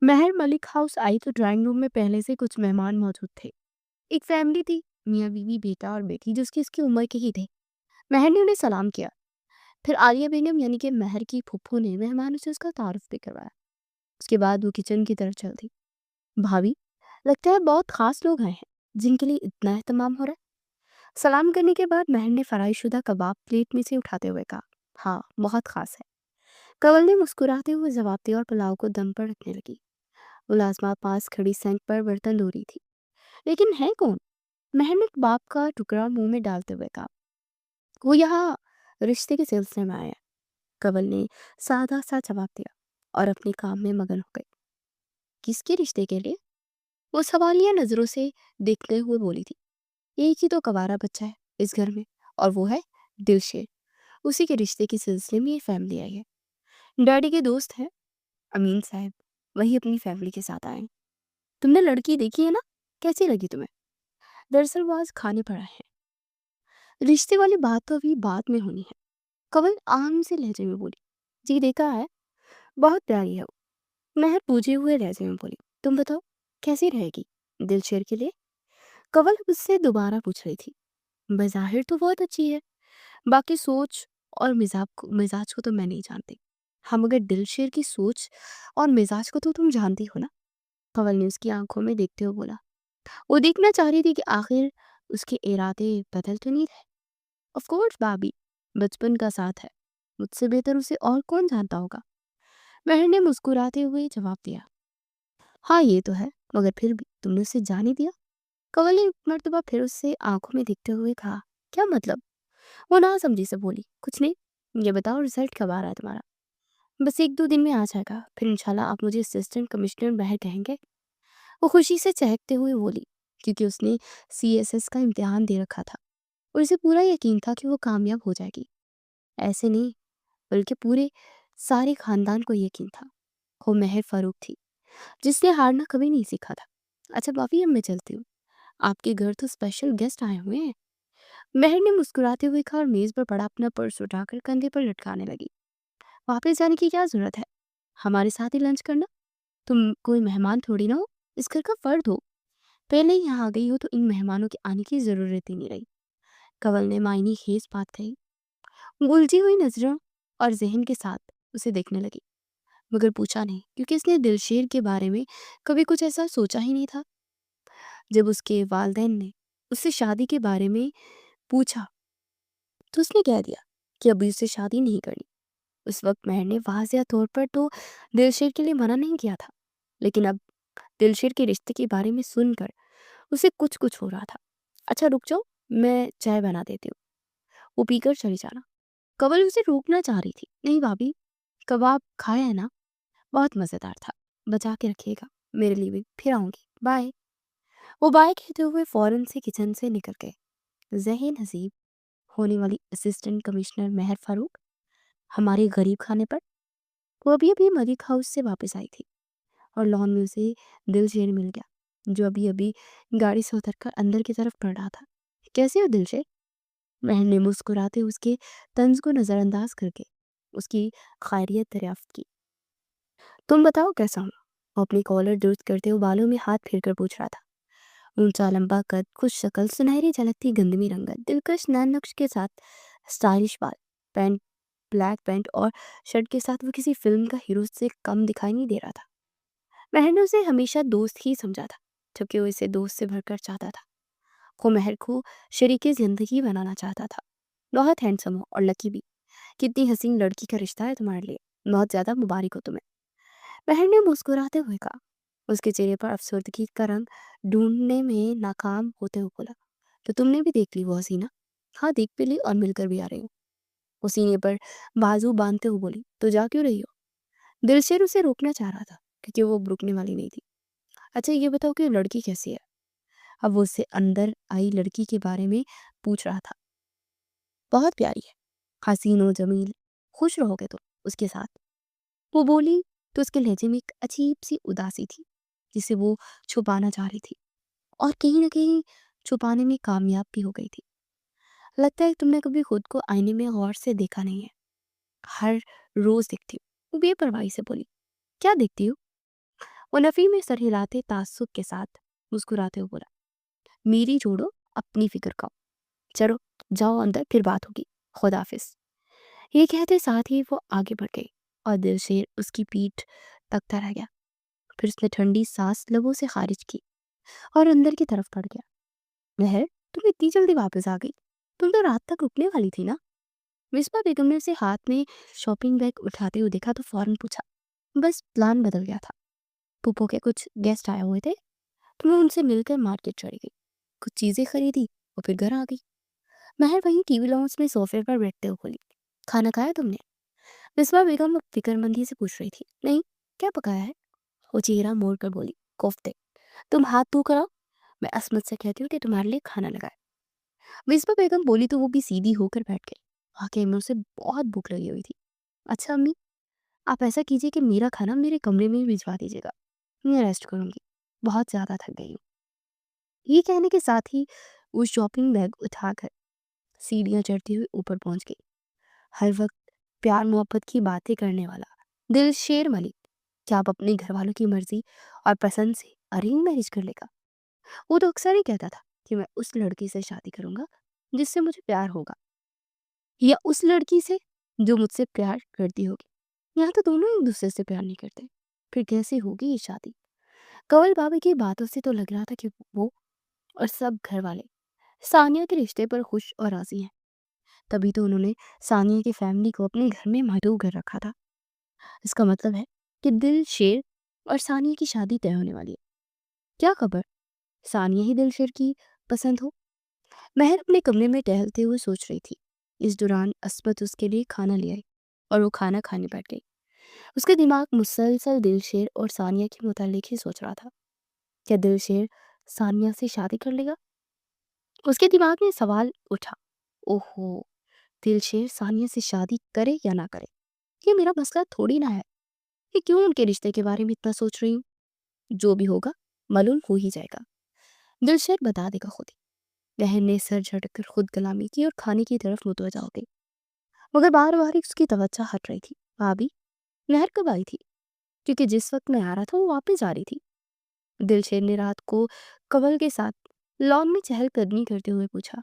Mahar Malik house I तो drawing room में पहले से कुछ मेहमान मौजूद थे। एक फैमिली थी, मियाँ बीवी, बेटा और बेटी, जो उसकी उसकी उम्र के ही थे। महर ने उन्हें सलाम किया। फिर आलिया बेगम यानी कि महर की फुफ्फू ने मेहमानों से उसका तारुफ भी करवाया। उसके बाद वो किचन की तरफ चल दी। भाभी, लगता है बहुत खास लोग आए हैं जिनके लिए इतना एहतमाम हो रहा है। सलाम करने के बाद महर ने फ्राई शुदा कबाब प्लेट में से उठाते हुए कहा, हाँ बहुत खास है। कंवल ने मुस्कुराते हुए जवाब दिया और पुलाव को दम पर रखने लगी। मुलाजमा पास खड़ी सिंक पर बर्तन धो रही थी। लेकिन है कौन? महर ने कबाब का टुकड़ा मुंह में डालते हुए कहा, वो यहाँ रिश्ते के सिलसिले में आया है। कंवल ने सादा सा जवाब दिया और अपने काम में मगन हो गई। किसके रिश्ते के लिए? वो सवालिया नजरों से देखते हुए बोली थी, एक ही तो कवारा बच्चा है इस घर में, और वो है दिलशेर। उसी के रिश्ते के सिलसिले में ये फैमिली आई है। डैडी के दोस्त हैं, अमीन साहब, वही अपनी फैमिली के साथ आए हैं। तुमने लड़की देखी है ना, कैसी लगी तुम्हें? दरअसल वो आज खाने पड़ा है। रिश्ते वाली बात तो अभी बाद में होनी है। कंवल आम से लहजे में बोली, जी देखा है, बहुत प्यारी है वो। महर पूछे हुए लहजे में बोली, तुम बताओ कैसी रहेगी दिलशेर के लिए? कंवल उससे दोबारा पूछ रही थी। बज़ाहिर तो बहुत अच्छी है, बाकी सोच और मिजाज को तो मैं नहीं जानती। हम मगर दिलशेर की सोच और मिजाज को तो तुम जानती हो ना? कंवल ने उसकी आंखों में देखते हुए बोला। वो देखना चाह रही थी कि आखिर उसके इरादे बदल तो नहीं रहे। ऑफ कोर्स भाभी, बचपन का साथ है, मुझसे बेहतर उसे और कौन जानता होगा। महर ने मुस्कुराते हुए जवाब दिया, हाँ ये तो है, मगर फिर भी तुमने उसे जाने दिया। कंवल ने एक मर्तबा फिर उससे आंखों में देखते हुए कहा, क्या मतलब? वो ना समझी से बोली, कुछ नहीं। ये बताओ रिजल्ट कब आ रहा है तुम्हारा? बस एक दो दिन में आ जाएगा, फिर इंशाल्लाह आप मुझे असिस्टेंट कमिश्नर महर कहेंगे। वो खुशी से चहकते हुए बोली, क्योंकि उसने सीएसएस का इम्तिहान दे रखा था और उसे पूरा यकीन था कि वो कामयाब हो जाएगी। ऐसे नहीं, बल्कि पूरे सारे खानदान को यकीन था। वो महर फारूक थी, जिसने हारना कभी नहीं सीखा था। अच्छा भाभी, अब मैं चलती हूँ, आपके घर तो स्पेशल गेस्ट आए हुए हैं। महर ने मुस्कुराते हुए कहा और मेज पर पड़ा अपना पर्स उठाकर कंधे पर लटकाने लगी। वापस जाने की क्या जरूरत है, हमारे साथ ही लंच करना। तुम कोई मेहमान थोड़ी ना हो, इस घर का फर्द हो। पहले ही यहाँ आ गई हो तो इन मेहमानों के आने की जरूरत ही नहीं रही। कंवल ने मायने खेज बात कही। उलझी हुई नजरों और जहन के साथ उसे देखने लगी, मगर पूछा नहीं, क्योंकि इसने दिलशेर के बारे में कभी कुछ ऐसा सोचा ही नहीं था। जब उसके वालिदैन ने उससे शादी के बारे में पूछा तो उसने कह दिया कि अभी उसे शादी नहीं करनी। उस वक्त महर ने वाज़िया तौर पर तो दिलशेर के लिए मना नहीं किया था, लेकिन अब दिलशेर के रिश्ते के बारे में सुनकर उसे कुछ कुछ हो रहा था। अच्छा रुक जाओ, मैं चाय बना देती हूँ, वो पीकर चली जाना। कंवल उसे रोकना चाह रही थी। नहीं भाभी, कबाब खाया है ना, बहुत मज़ेदार था, बचा के रखिएगा मेरे लिए भी, फिर आऊँगी, बाय। वो बाय कहते हुए फ़ौरन से किचन से निकल गए। ज़हे नसीब होने वाली असिस्टेंट कमिश्नर महर फारूक हमारे गरीब खाने पर। वो अभी अभी मलिक हाउस से वापस आई थी और लॉन में उसे दिलशेर मिल गया, जो अभी अभी गाड़ी से उतरकर अंदर की तरफ बढ़ रहा था। कैसे हो दिलशेर? महर ने मुस्कुराते उसके तंज को नज़रअंदाज करके उसकी खैरियत दरियाफ्त की। तुम बताओ कैसा हूँ? वो अपनी कॉलर दुरुस्त करते हुए बालों में हाथ फेरकर पूछ रहा था। ऊंचा लंबा कद, खुश शक्ल, सुनहरी झलकती गंदमी रंगत, दिलकश नैन नक्श के साथ स्टाइलिश बाल, पैंट, ब्लैक पैंट और शर्ट के साथ वो किसी फिल्म का हीरो से कम दिखाई नहीं दे रहा था। महर ने उसे हमेशा दोस्त ही समझा था, जबकि वो इसे दोस्त से भरकर चाहता था। वो महर को शरीके जिंदगी बनाना चाहता था। बहुत हैंडसम हो और लकी भी। कितनी हसीन लड़की का रिश्ता है तुम्हारे लिए, बहुत ज्यादा मुबारक हो तुम्हें। महर ने मुस्कुराते हुए कहा। उसके चेहरे पर अफसरदगी का रंग ढूंढने में नाकाम होते हुए बोला, तो तुमने भी देख ली वो हसीना? हाँ देख भी ली और मिलकर भी आ रही हूँ। वो सीने पर बाजू बांधते हुए बोली, तो जा क्यों रही हो? दिलशेर उसे रोकना चाह रहा था, क्योंकि वो अब रुकने वाली नहीं थी। अच्छा ये बताओ कि लड़की कैसी है? अब वो उससे अंदर आई लड़की के बारे में पूछ रहा था। बहुत प्यारी है, हसीन और जमील, खुश रहोगे तुम उसके साथ। वो बोली तो उसके लहजे में एक अजीब सी उदासी थी, जिसे वो छुपाना चाह रही थी, और कहीं ना कहीं छुपाने में कामयाब भी हो गई थी। लगता है तुमने कभी खुद को आईने में गौर से देखा नहीं है। हर रोज देखती हूँ, वो बेपरवाही से बोली। क्या देखती हो? वो नफ़ी में सर हिलाते ताज्जुब के साथ मुस्कुराते हुए बोला, मेरी छोड़ो, अपनी फ़िक्र खाओ। चलो, जाओ अंदर, फिर बात होगी। खुदाफ़िज़। ये कहते साथ ही वो आगे बढ़ गई और दिलशेर उसकी पीठ तकता रह गया। फिर उसने ठंडी सांस लबों से खारिज की और अंदर की तरफ बढ़ गया। महर, तुम इतनी जल्दी वापस आ गई? तुम तो रात तक रुकने वाली थी ना? मिसबा बेगम ने उसे हाथ में शॉपिंग बैग उठाते हुए देखा तो फौरन पूछा, बस प्लान बदल गया था। पुप्पो के कुछ गेस्ट आए हुए थे, तो मैं उनसे मिलकर मार्केट चली गई, कुछ चीज़ें खरीदी और फिर घर आ गई। महर वहीं टीवी लॉन्च में सोफे पर बैठते हुए बोली, खाना खाया तुमने? मिसबा बेगम फिक्रमंदी से पूछ रही थी। नहीं, क्या पकाया है? वो चेहरा मोड़ कर बोली, कोफ्ते। तुम हाथ धो कर आओ, मैं असमत से कहती हूँ कि तुम्हारे लिए खाना लगाए। मिसबा बेगम बोली तो वो भी सीधी होकर बैठ गई। वाकई में उसे बहुत भूख लगी हुई थी। अच्छा अम्मी, आप ऐसा कीजिए कि मेरा खाना मेरे कमरे में ही भिजवा दीजिएगा, मैं रेस्ट करूंगी, बहुत ज़्यादा थक गई हूँ। ये कहने के साथ ही वो शॉपिंग बैग उठाकर सीढ़ियाँ चढ़ती हुई ऊपर पहुंच गई। हर वक्त प्यार मोहब्बत की बातें करने वाला दिल शेर मलिक, क्या आप अपने घर वालों की मर्जी और पसंद से अरेंज मैरिज कर लेगा? वो तो अक्सर ही कहता था कि मैं उस लड़की से शादी करूंगा जिससे मुझे प्यार होगा, या उस लड़की से जो मुझसे प्यार करती होगी। यहाँ तो दोनों एक दूसरे से प्यार नहीं करते, फिर कैसे होगी ये शादी? कंवल बाबा की बातों से तो लग रहा था कि वो और सब घर वाले सानिया के रिश्ते पर खुश और राजी हैं। तभी तो उन्होंने सानिया की फैमिली को अपने घर में मदऊ कर रखा था। इसका मतलब है कि दिल शेर और सानिया की शादी तय होने वाली है। क्या खबर, सानिया ही दिल शेर की पसंद हो? महर अपने कमरे में टहलते हुए सोच रही थी। इस दौरान अस्मत उसके लिए खाना ले आई और वो खाना खाने बैठ गई। उसका दिमाग मुसलसल दिलशेर और सानिया के मुतालिक ही सोच रहा था। क्या दिलशेर सानिया से शादी कर लेगा? उसके दिमाग में सवाल उठा। ओहो, दिलशेर सानिया से शादी करे या ना करे, ये मेरा मसला थोड़ी ना है। ये क्यों उनके रिश्ते के बारे में इतना सोच रही हूँ? जो भी होगा मालूम हो ही जाएगा, दिलशेर बता देगा खुद ही। बहन ने सर झटक कर खुद कलामी की और खाने की तरफ मुतवजा हो गई, मगर बार बार उसकी तवज्जो हट रही थी। भाभी, महर कब आई थी? क्योंकि जिस वक्त मैं आ रहा था वो वापस आ रही थी। दिलशेर ने रात को कंवल के साथ लॉन में चहलकदमी करते हुए पूछा।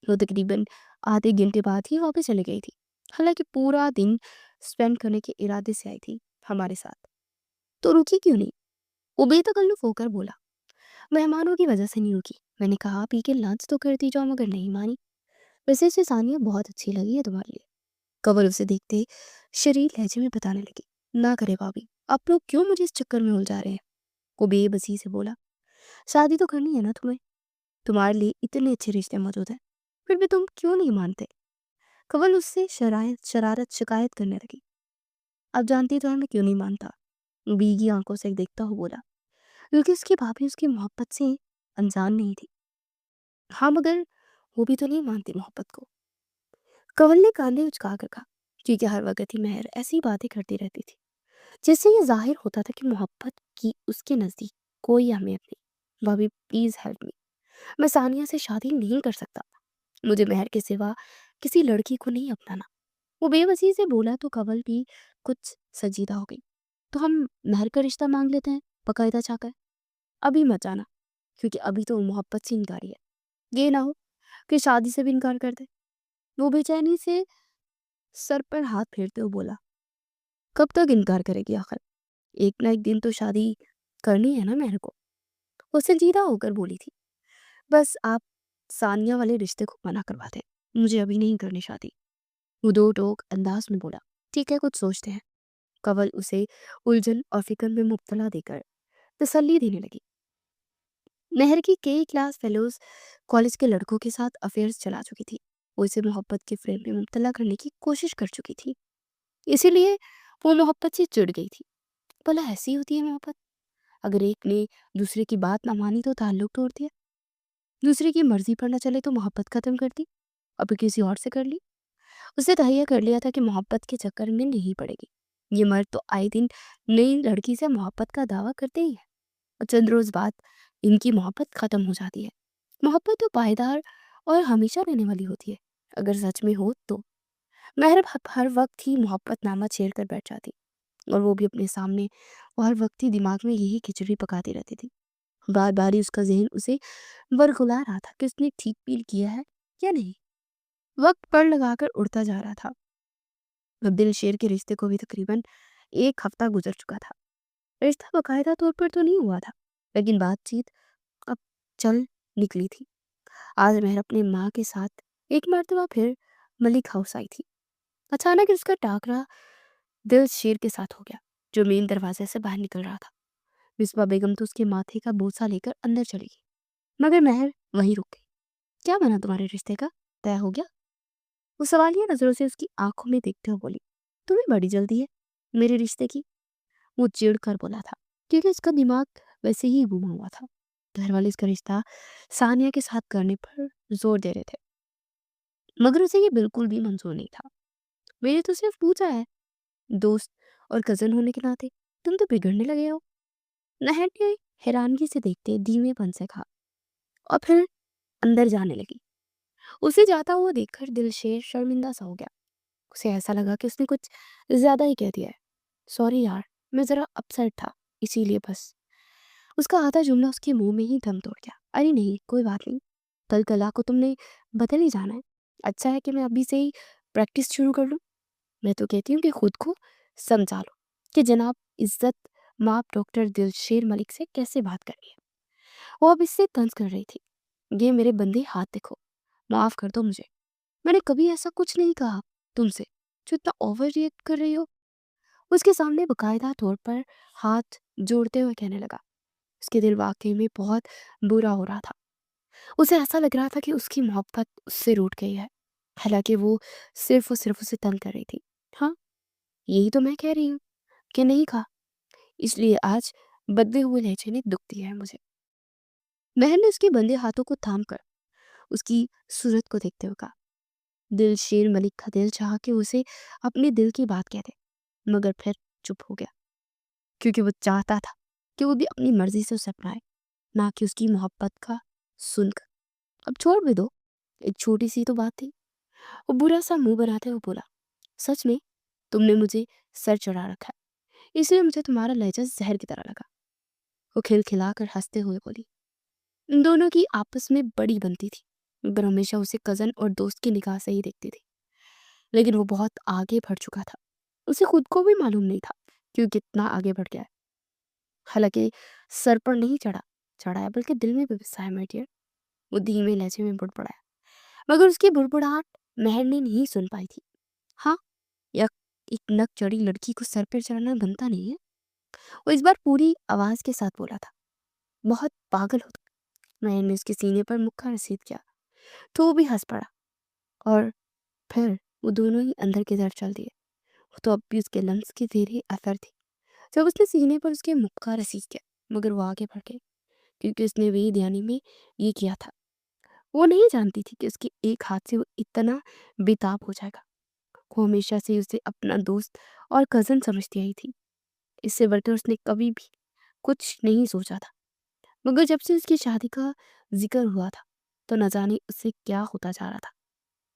वो तकरीबन आधे घंटे बाद ही वापस चली गई थी, हालांकि पूरा दिन स्पेंड करने के इरादे से आई थी हमारे साथ। तो रुकी क्यों नहीं? वो बेतकल्लुफ होकर बोला, मेहमानों की वजह से नहीं रुकी। मैंने कहा पी के लंच तो करती जाओ, मगर नहीं मानी। वैसे इसे सानिया बहुत अच्छी लगी है तुम्हारे लिए। कंवल उसे देखते शरीर लहजे में बताने लगी, ना करे भाभी, आप लोग क्यों मुझे इस चक्कर में उलझा रहे हैं? वो बेबसी से बोला, शादी तो करनी है ना तुम्हें, तुम्हारे लिए इतने अच्छे रिश्ते मौजूद हैं, फिर भी तुम क्यों नहीं मानते? कंवल उससे शरारत शरारत शिकायत करने लगी। अब जानती तो है मैं क्यों नहीं मानता, भीगी आंखों से देखता हुआ बोला, क्योंकि उसकी भाभी उसकी मोहब्बत से अनजान नहीं थी। हाँ, मगर वो भी तो नहीं मानती मोहब्बत को। कंवल ने कांधे उचका कर कहा, क्योंकि हर वक्त ही महर ऐसी बातें करती रहती थी जिससे ये जाहिर होता था कि मोहब्बत की उसके नज़दीक कोई अहमियत नहीं। भाभी प्लीज़ हेल्प मी, मैं सानिया से शादी नहीं कर सकता। मुझे महर के सिवा किसी लड़की को नहीं अपनाना। वो बेबसी से बोला तो कंवल भी कुछ संजीदा हो गई। तो हम महर का रिश्ता मांग लेते हैं, बकायदा चाहकर। अभी मत जाना, क्योंकि अभी तो वो मोहब्बत से इनकारी है। ये ना हो कि शादी से भी इनकार कर दे। वो बेचैनी से सर पर हाथ फेरते हुए बोला, कब तक इनकार करेगी आखिर? एक ना एक दिन तो शादी करनी है ना मेरे को। वो संजीदा होकर बोली थी, बस आप सानिया वाले रिश्ते को मना करवा दें, मुझे अभी नहीं करनी शादी। वो दो टोक अंदाज में बोला, ठीक है, कुछ सोचते हैं। कंवल उसे उलझन और फिक्र में मुब्तला देकर तसल्ली देने लगी। महर की कई क्लास फेलोज कॉलेज के लड़कों के साथ अफेयर्स चला चुकी थी। वो इसे मोहब्बत के फ्रेम में मुब्तला करने की कोशिश कर चुकी थी, इसीलिए वो मोहब्बत से चिढ़ गई थी। भला ऐसी होती है मोहब्बत? अगर एक ने दूसरे की बात ना मानी तो ताल्लुक तोड़ दिया, दूसरे की मर्जी पर न चले तो मोहब्बत खत्म कर दी, अब किसी और से कर ली। उसे तहैया कर लिया था कि मोहब्बत के चक्कर में नहीं पड़ेगी। ये मर्द तो आए दिन नई लड़की से मोहब्बत का दावा करते ही है, और चंद रोज बाद इनकी मोहब्बत खत्म हो जाती है। मोहब्बत तो पायदार और हमेशा रहने वाली होती है, अगर सच में हो तो। महर हर वक्त ही मोहब्बत नामा छेड़ कर बैठ जाती। और वो भी अपने सामने, और हर वक्त ही दिमाग में यही खिचड़ी पकाती रहती थी। बार बार ही उसका जहन उसे वरगुला रहा था कि उसने ठीक फील किया है या नहीं। वक्त पर लगाकर उड़ता जा रहा था। अब दिल शेर के रिश्ते को भी तकरीबन 1 हफ्ता गुजर चुका था। रिश्ता बाकायदा तौर पर तो नहीं हुआ था, लेकिन बातचीत अब चल निकली थी। आज महर अपनी माँ के साथ एक मर्तबा फिर मलिक हाउस आई थी। अचानक इसका टाकरा दिल शेर के साथ हो गया, जो मेन दरवाजे से बाहर निकल रहा था। विस्पा बेगम तो उसके माथे का बोसा लेकर अंदर चली गई, मगर महर वहीं रुक गई। क्या बना तुम्हारे रिश्ते का? तय हो गया? वो सवालिया नजरों से उसकी आंखों में देखते हुए बोली। तुम्हें बड़ी जल्दी है मेरे रिश्ते की, वो चिढ़ कर बोला था, क्योंकि उसका दिमाग वैसे ही घुमा हुआ था। घर वाले इसका रिश्ता सानिया के साथ करने पर जोर दे रहे थे, मगर उसे ये बिल्कुल भी मंजूर नहीं था। मैंने तो सिर्फ पूछा है, दोस्त और कजन होने के नाते तुम तो बिगड़ने लगे हो। नहर ने हैरानगी से देखते धीमेपन से कहा, और फिर अंदर जाने लगी। उसे जाता हुआ देखकर दिलशेर शर्मिंदा सा हो गया। उसे ऐसा लगा कि उसने कुछ ज्यादा ही कह दिया है। सॉरी यार, मैं जरा अपसेट था, इसीलिए बस। उसका आधा जुमला उसके मुंह में ही दम तोड़ गया। अरे नहीं, कोई बात नहीं, कल कला को तुमने बदल ही जाना है। अच्छा है कि मैं अभी से ही प्रैक्टिस शुरू कर लूँ। मैं तो कहती हूँ कि खुद को समझा लो कि जनाब इज्जत माप डॉक्टर दिलशेर मलिक से कैसे बात करनी है। वो अब इससे तंज कर रही थी। ये मेरे बंदे हाथ देखो, माफ कर दो मुझे, मैंने कभी ऐसा कुछ नहीं कहा तुमसे जो इतना ओवर रिएक्ट कर रही हो। उसके सामने बकायदा तौर पर हाथ जोड़ते हुए कहने लगा। उसके दिल वाकई में बहुत बुरा हो रहा था। उसे ऐसा लग रहा था कि उसकी मोहब्बत उससे रूठ गई है, हालांकि वो सिर्फ और सिर्फ उसे तंग कर रही थी। हाँ, यही तो मैं कह रही हूँ कि नहीं कहा, इसलिए आज बदले हुए लहजे ने दुख दिया है मुझे। महर ने उसके बंदे हाथों को थाम कर उसकी सूरत को देखते हुए कहा। दिल शेर मलिक का दिल चाहा कि उसे अपने दिल की बात कह दे, मगर फिर चुप हो गया, क्योंकि वो चाहता था कि वो भी अपनी मर्जी से उसे अपनाए, ना कि उसकी मोहब्बत का सुनकर। अब छोड़ भी दो, एक छोटी सी तो बात थी। वो बुरा सा मुंह बनाते हुए बोला, सच में तुमने मुझे सर चढ़ा रखा है, इसलिए मुझे तुम्हारा लहजा जहर की तरह लगा। वो खिलखिलाकर हंसते हुए बोली। इन दोनों की आपस में बड़ी बनती थी, मगर हमेशा उसे कजन और दोस्त की निगाह से ही देखती थी। लेकिन वो बहुत आगे बढ़ चुका था, उसे खुद को भी मालूम नहीं था कि वो कितना आगे बढ़ गया है। हालांकि सर पर नहीं चढ़ा चढ़ा है, बल्कि दिल में भी बसा है माय डियर। वो धीमे लहजे में बुड़बड़ाया, मगर उसकी बुड़बुड़ाहट महर ने नहीं सुन पाई थी। हाँ, या एक नक चढ़ी लड़की को सर पर चढ़ना बनता नहीं है। वो इस बार पूरी आवाज के साथ बोला था। बहुत पागल हो तुम। महर ने उसके सीने पर मुक्का रसीद किया, तो वो भी हंस पड़ा, और फिर वो दोनों ही अंदर की तरफ चल दिए। वो तो अब भी उसके लम्स की तेरी असर थी जब उसने सीने पर उसके मुक्का रसीद किया, मगर वो आगे बढ़ गई, क्योंकि उसने वही ध्यानी में ये किया था। वो नहीं जानती थी कि उसके एक हाथ से वो इतना बेताब हो जाएगा। वो हमेशा से उसे अपना दोस्त और कजन समझती आई थी। इससे बढ़कर उसने कभी भी कुछ नहीं सोचा था, मगर जब से उसकी शादी का जिक्र हुआ था, तो न जाने उससे क्या होता जा रहा था,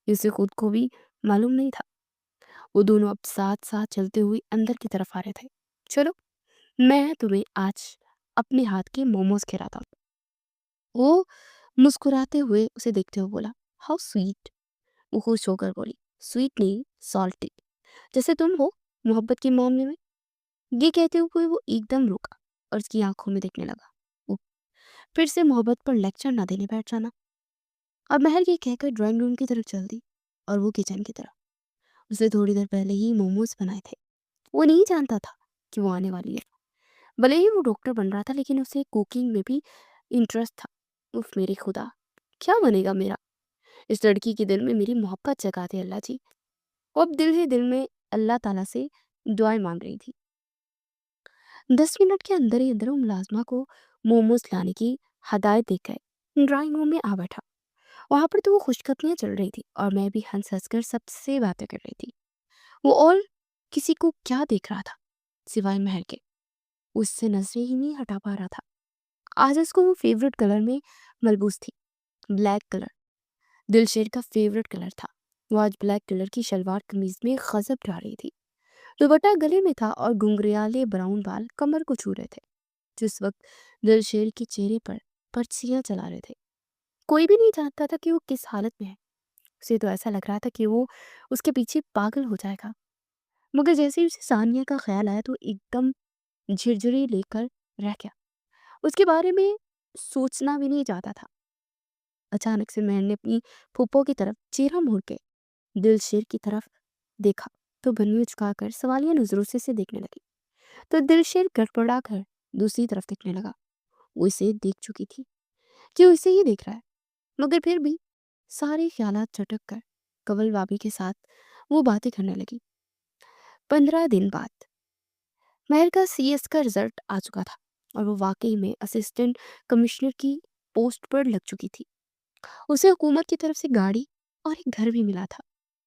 इसे खुद को भी मालूम नहीं था। वो दोनों अब साथ साथ चलते हुए अंदर की तरफ आ रहे थे। चलो, मैं तुम्हें आज अपने हाथ के मोमोज खिलाता हूँ। वो मुस्कुराते हुए उसे देखते हुए बोला। हाउ स्वीट, वो खुश होकर बोली। स्वीट नहीं, सॉल्टी, जैसे तुम हो मोहब्बत के मामले में। ये कहते हुए वो एकदम रुका और उसकी आंखों में देखने लगा। वो फिर से मोहब्बत पर लेक्चर ना देने बैठ जाना। अब महर ये कहकर ड्राइंग रूम की तरफ चल दी, और वो किचन की तरफ। उसे थोड़ी देर पहले ही मोमोज बनाए थे। वो नहीं जानता था कि वो आने वाली है। भले ही वो डॉक्टर बन रहा था, लेकिन उसे कुकिंग में भी इंटरेस्ट था। उफ मेरे खुदा, क्या बनेगा मेरा? इस लड़की के दिल में मेरी मोहब्बत जगा दे अल्लाह जी। वो अब दिल ही दिल में अल्लाह ताला से दुआएं मांग रही थी। 10 मिनट के अंदर ही अंदर वो मुलाजमा को मोमोज लाने की हदायत दे गए। ड्राइंग रूम में आ बैठा। वहां पर तो वो खुशखबरियां चल रही थी, और मैं भी हंस हंस कर सबसे बातें कर रही थी। वो और किसी को क्या देख रहा था सिवाय महर के? उससे नजरें ही नहीं हटा पा रहा था। आज उसको वो फेवरेट कलर में मलबूस थी, ब्लैक कलर। दिलशेर का फेवरेट कलर था। वो आज ब्लैक कलर की शलवार कमीज में गजब ढा रही थी। दुपट्टा गले में था और घुंघराले ब्राउन बाल कमर को छू रहे थे। जिस वक्त दिलशेर के चेहरे पर पर्चियां चला रहे थे, कोई भी नहीं जानता था कि वो किस हालत में है। उसे तो ऐसा लग रहा था कि वो उसके पीछे पागल हो जाएगा। मगर जैसे ही उसे सानिया का ख्याल आया तो एकदम झिरझिरी लेकर रह गया। उसके बारे में सोचना भी नहीं चाहता था। अचानक से मैंने अपनी फूफो की तरफ चेहरा मोड़ के दिलशेर की तरफ देखा तो बन्नी झुकाकर सवालिया नजरों से इसे देखने लगी। तो दिलशेर गड़बड़ा कर दूसरी तरफ देखने लगा। वो इसे देख चुकी थी कि वो इसे ही देख रहा है, मगर फिर भी सारे ख्यालात झटक कर कवल भाभी के साथ वो बातें करने लगी। 15 दिन बाद महर का सीएस का रिजल्ट आ चुका था और वो वाकई में असिस्टेंट कमिश्नर की पोस्ट पर लग चुकी थी। उसे हुकूमत की तरफ से गाड़ी और एक घर भी मिला था।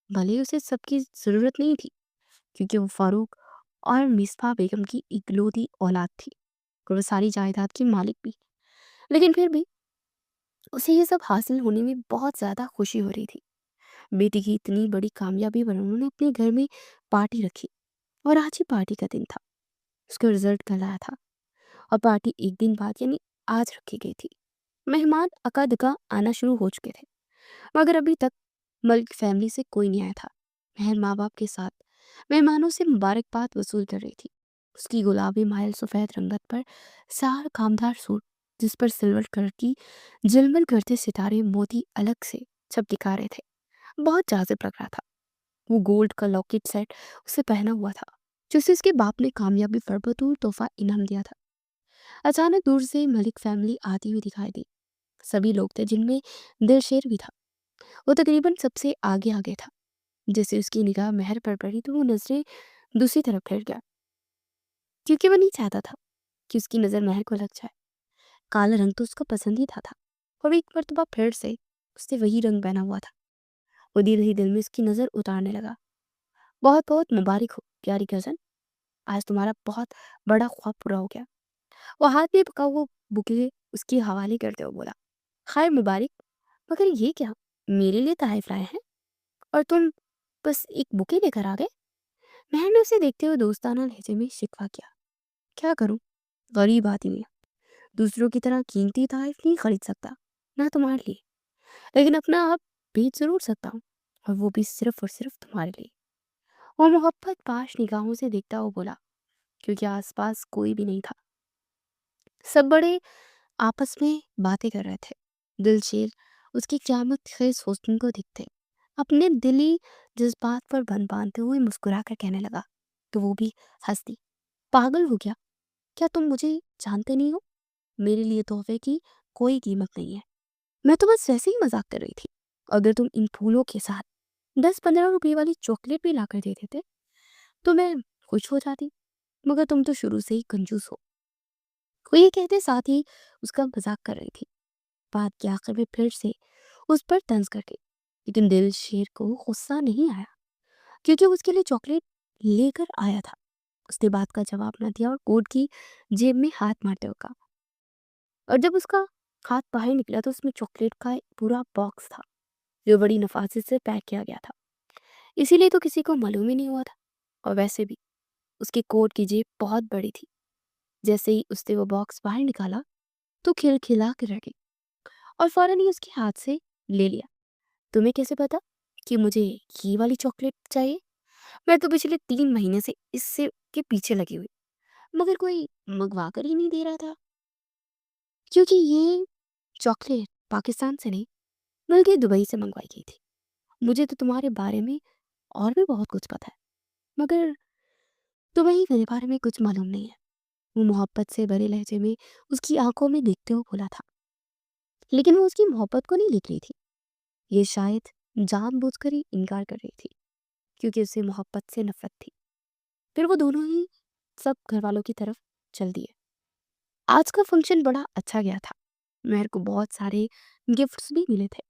भले ही उसे सबकी जरूरत नहीं थी, क्योंकि वो फारूक और मिसबा बेगम की इकलौती औलाद थी और वो सारी जायदाद की मालिक भी। लेकिन फिर भी उसे ये सब हासिल होने में बहुत ज़्यादा खुशी हो रही थी। बेटी की इतनी बड़ी कामयाबी पर उन्होंने अपने घर में पार्टी रखी और आज ही पार्टी का दिन था। उसका रिजल्ट कल आया था और पार्टी एक दिन बाद यानी आज रखी गई थी। मेहमान अका-दुका आना शुरू हो चुके थे, मगर अभी तक मलिक फैमिली से कोई नहीं आया था। महर माँ बाप के साथ मेहमानों से मुबारकबाद वसूल कर रही थी। उसकी गुलाबी मायल सफ़ेद रंगत पर सार कामदार सूट, जिस पर सिल्वर कलर की झिलमिल करते सितारे मोती अलग से छप दिखा रहे थे, बहुत जाजिब लग रहा था। वो गोल्ड का लॉकेट सेट उसे पहना हुआ था, जिसे उसके बाप ने कामयाबी पर बतौर तोहफा इनाम दिया था। अचानक दूर से मलिक फैमिली आती हुई दिखाई दी। सभी लोग थे, जिनमें दिलशेर भी था। वो तकरीबन सबसे आगे आगे था। जैसे उसकी निगाह महर पर पड़ी तो वो नजरें दूसरी तरफ फिर गया, क्योंकि वो नहीं चाहता था कि उसकी नज़र महर को लग जाए। काला रंग तो उसका पसंदीदा था और एक मर्तबा फिर से उसने वही रंग पहना हुआ था। वो धीरे ही दिल में उसकी नज़र उतारने लगा। बहुत बहुत मुबारक हो प्यारी कजन, आज तुम्हारा बहुत बड़ा ख्वाब पूरा हो गया। वो हाथ में पका हुआ बुके उसके हवाले करते हुए बोला, खैर मुबारक, मगर ये क्या, मेरे लिए तहफ़ लाए हैं और तुम बस एक बुके लेकर आ गए। महर ने उसे देखते हुए दोस्ताना लहजे में शिकवा किया। क्या करूं, गरीब आदमी हूं। दूसरों की तरह कीमती तहफ़ नहीं खरीद सकता, ना तुम्हारे लिए, लेकिन अपना आप बेच जरूर सकता हूँ, और वो भी सिर्फ और सिर्फ तुम्हारे लिए। वो मोहब्बत पाश निगाहों से देखता हुआ बोला, क्योंकि आसपास कोई भी नहीं था। सब बड़े आपस में बातें कर रहे थे। दिलशेर उसकी क़यामत ख़ेज़ हुस्न को देखते अपने दिली जज्बात पर बन बांधते हुए मुस्कुरा कर कहने लगा, तो वो भी हंस दी। पागल हो गया, क्या तुम मुझे जानते नहीं हो? मेरे लिए तोहफे की कोई कीमत नहीं है। मैं तो बस वैसे ही मजाक कर रही थी। अगर तुम इन फूलों के साथ 10-15 रुपए वाली चॉकलेट भी लाकर देते थे तो मैं खुश हो जाती, मगर तुम तो शुरू से ही कंजूस हो। वो ये कहते साथ ही उसका मजाक कर रही थी। बात के आखिर में फिर से उस पर तंज कर गई, लेकिन दिल शेर को गुस्सा नहीं आया, क्योंकि वो उसके लिए चॉकलेट लेकर आया था। उसने बात का जवाब न दिया और कोट की जेब में हाथ मारते हुए कहा, और जब उसका हाथ बाहर निकला तो उसमें चॉकलेट का एक पूरा बॉक्स था, जो बड़ी नफासत से पैक किया गया था। इसीलिए तो किसी को मालूम ही नहीं हुआ था। और वैसे भी उसके कोट की जेब बहुत बड़ी थी। जैसे ही उसने वो बॉक्स बाहर निकाला तो खिलखिला के रह गई और फौरन ही उसके हाथ से ले लिया। तुम्हें कैसे पता कि मुझे ये वाली चॉकलेट चाहिए? मैं तो पिछले 3 महीने से इससे के पीछे लगी हुई, मगर कोई मंगवा कर ही नहीं दे रहा था। क्योंकि ये चॉकलेट पाकिस्तान से नहीं, बल्कि दुबई से मंगवाई गई थी। मुझे तो तुम्हारे बारे में और भी बहुत कुछ पता है, मगर तुम्हें ही मेरे बारे में कुछ मालूम नहीं है। वो मोहब्बत से भरे लहजे में उसकी आंखों में देखते हुए बोला था, लेकिन वो उसकी मोहब्बत को नहीं लिख रही थी। ये शायद जानबूझकर ही इनकार कर रही थी, क्योंकि उसे मोहब्बत से नफरत थी। फिर वो दोनों ही सब घर वालों की तरफ चल दिए। आज का फंक्शन बड़ा अच्छा गया था। मेहर को बहुत सारे गिफ्ट्स भी मिले थे।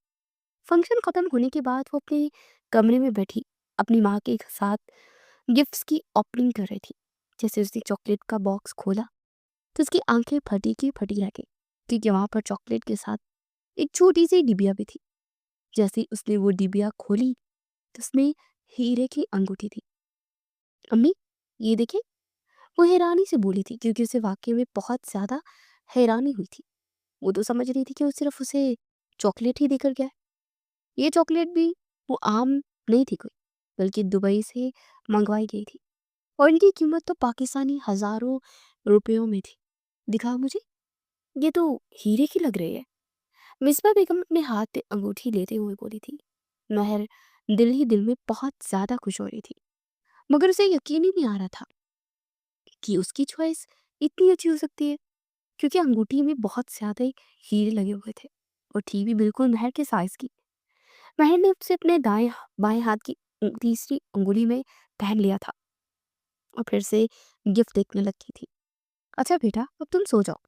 फंक्शन खत्म होने के बाद वो अपने कमरे में बैठी अपनी माँ के साथ गिफ्ट्स की ओपनिंग कर रही थी। जैसे उसने चॉकलेट का बॉक्स खोला तो उसकी आंखें फटी की फटी रह गई, क्योंकि वहां पर चॉकलेट के साथ एक छोटी सी डिबिया भी थी। जैसे ही उसने वो डिबिया खोली तो उसमें हीरे की अंगूठी थी। अम्मी, ये देखिए। वो हैरानी से बोली थी क्योंकि उसे वाक़ई में बहुत ज़्यादा हैरानी हुई थी। वो तो समझ रही थी कि वो सिर्फ़ उसे चॉकलेट ही देकर गया है। ये चॉकलेट भी वो आम नहीं थी कोई, बल्कि दुबई से मँगवाई गई थी और इनकी कीमत तो पाकिस्तानी हज़ारों रुपयों में थी। दिखाओ मुझे, ये तो हीरे की लग रही है। मिस्बा बेगम अपने हाथ पे अंगूठी लेते हुए बोली थी। महर दिल ही दिल में बहुत ज़्यादा खुश हो रही थी, मगर उसे यकीन ही नहीं आ रहा था कि उसकी चॉइस इतनी अच्छी हो सकती है, क्योंकि अंगूठी में बहुत ज़्यादा ही हीरे लगे हुए थे और थी भी बिल्कुल महर के साइज़ की। महर ने उसे अपने बाएं हाथ की तीसरी अंगुली में पहन लिया था और फिर से गिफ्ट देखने लगी थी। अच्छा बेटा, अब तुम सो जाओ,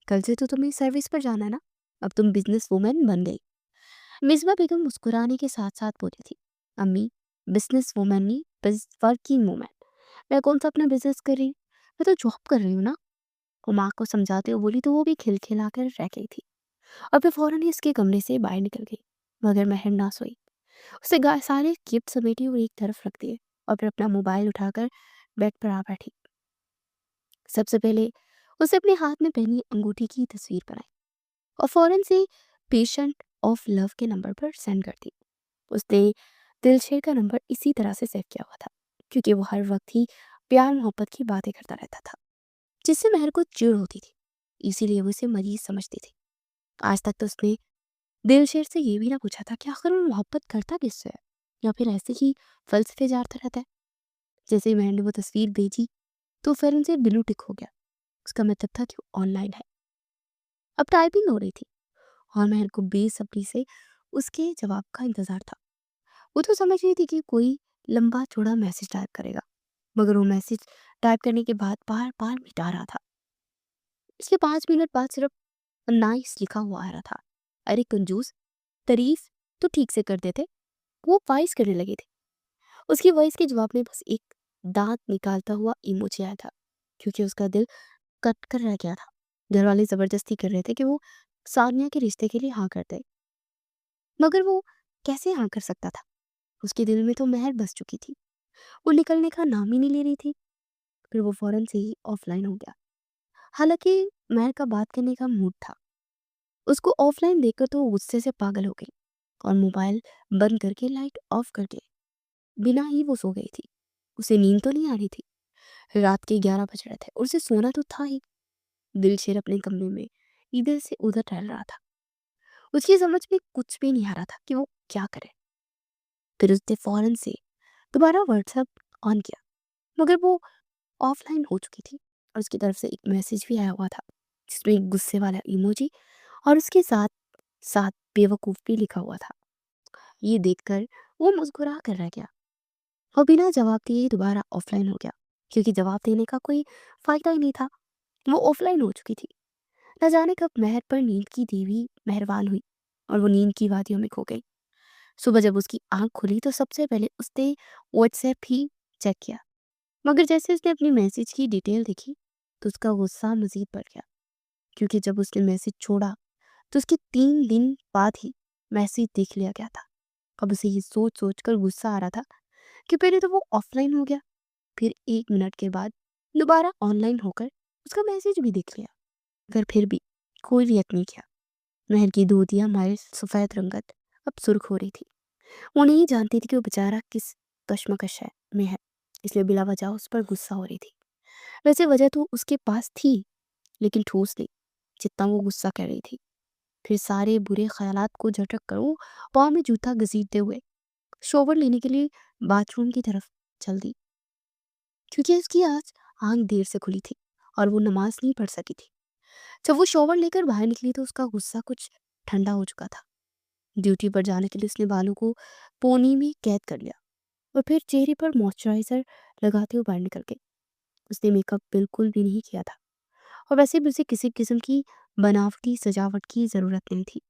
कल से तो तुम्हें सर्विस पर जाना है ना, अब तुम बिजनेस वूमेन बन गई। मिसबा बेगम मुस्कुराने के साथ साथ बोली थी, अम्मी, बिजनेस वूमेन नहीं, वर्किंग वूमेन। मैं कौन सा अपना बिजनेस कर रही हूँ, मैं तो जॉब कर रही हूँ ना। वो माँ को समझाते हुए बोली तो वो भी खिलखिलाकर रह गई थी और फिर फौरन ही उसके कमरे से बाहर निकल गई। मगर महर ना सोई। उसने सारे गिफ्ट समेटे और एक तरफ रख दिए और फिर अपना मोबाइल उठाकर बेड पर आ बैठी। सबसे पहले उसे अपने हाथ में पहनी अंगूठी की तस्वीर बनाई और फौरन से पेशेंट ऑफ लव के नंबर पर सेंड कर दी। उसने दिलशेर का नंबर इसी तरह से सेव किया हुआ था, क्योंकि वो हर वक्त ही प्यार मोहब्बत की बातें करता रहता था, जिससे महर को चिढ़ होती थी। इसीलिए वो उसे मरीज समझती थी। आज तक तो उसने दिलशेर से ये भी ना पूछा था कि आखिर वो मोहब्बत करता किससे है, या फिर ऐसे ही फलसफे झाड़ता रहता है। जैसे ही महर ने वो तस्वीर भेजी तो फिर उनसे ब्लू टिक हो गया। उसका मतलब था कि वो ऑनलाइन है। अब टाइपिंग हो रही थी और महर को बेसब्री से उसके जवाब का इंतजार था। वो तो समझ रही थी कि कोई लंबा चौड़ा मैसेज टाइप करेगा, मगर वो मैसेज टाइप करने के बाद बार बार मिटा रहा था। इसके 5 मिनट बाद सिर्फ नाइस लिखा हुआ आ रहा था। अरे कंजूस, तारीफ तो ठीक से कर देते। वो वॉइस करने लगे थे। उसकी वॉइस के जवाब में बस एक दांत निकालता हुआ इमोजी आया था, क्योंकि उसका दिल कट कर रह गया था। घर वाले जबरदस्ती कर रहे थे कि वो सानिया के रिश्ते के लिए हाँ कर दे, मगर वो कैसे हाँ कर सकता था। उसके दिल में तो महर बस चुकी थी। वो निकलने का नाम ही नहीं ले रही थी। फिर वो फौरन से ही ऑफलाइन हो गया। हालांकि महर का बात करने का मूड था। उसको ऑफलाइन देखकर तो वो गुस्से से पागल हो गई और मोबाइल बंद करके लाइट ऑफ करके बिना ही वो सो गई थी। उसे नींद तो नहीं आ रही थी। रात के 11 बज रहे थे और उसे सोना तो था ही। दिलशेर अपने कमरे में इधर से उधर टहल रहा था। उसकी समझ में कुछ भी नहीं आ रहा था कि वो क्या करे। फिर उसने फौरन से दोबारा व्हाट्सएप ऑन किया, मगर वो ऑफलाइन हो चुकी थी और उसकी तरफ से एक मैसेज भी आया हुआ था, जिसमें एक गुस्से वाला इमोजी और उसके साथ साथ बेवकूफ़ भी लिखा हुआ था। ये देखकर वो मुस्कुरा कर रह गया और बिना जवाब दिए दोबारा ऑफलाइन हो गया, क्योंकि जवाब देने का कोई फायदा ही नहीं था। वो ऑफलाइन हो चुकी थी। न जाने कब महर पर नींद की देवी मेहरबान हुई और वो नींद की वादियों में खो गई। सुबह जब उसकी आंख खुली तो सबसे पहले उसने व्हाट्सएप ही चेक किया, मगर जैसे उसने अपनी मैसेज की डिटेल देखी तो उसका गुस्सा मजीद बढ़ गया, क्योंकि जब उसने मैसेज छोड़ा तो उसके 3 दिन बाद ही मैसेज देख लिया गया था। अब उसे ये सोच सोच कर गुस्सा आ रहा था कि पहले तो वो ऑफलाइन हो गया, फिर 1 मिनट के बाद दोबारा ऑनलाइन होकर उसका मैसेज भी देख लिया, मगर फिर भी कोई रिएक्ट नहीं किया। महर की धोतियां माइल सफ़ेद रंगत अब सुर्ख हो रही थी। वो नहीं जानती थी कि वो बेचारा किस कश्मकश है में है, इसलिए बिला वजह उस पर गुस्सा हो रही थी। वैसे वजह तो उसके पास थी, लेकिन ठोस नहीं जितना वो गुस्सा कर रही थी। फिर सारे बुरे ख्यालात को झटक कर वो पाँव में जूता घसीटते हुए शॉवर लेने के लिए बाथरूम की तरफ चल दी, क्योंकि उसकी आज आंख देर से खुली थी और वो नमाज नहीं पढ़ सकी थी। जब वो शॉवर लेकर बाहर निकली तो उसका गुस्सा कुछ ठंडा हो चुका था। ड्यूटी पर जाने के लिए उसने बालों को पोनी में कैद कर लिया और फिर चेहरे पर मॉइस्चराइजर लगाते हुए बाहर निकल गई। उसने मेकअप बिल्कुल भी नहीं किया था और वैसे भी उसे किसी किस्म की बनावटी सजावट की ज़रूरत नहीं थी।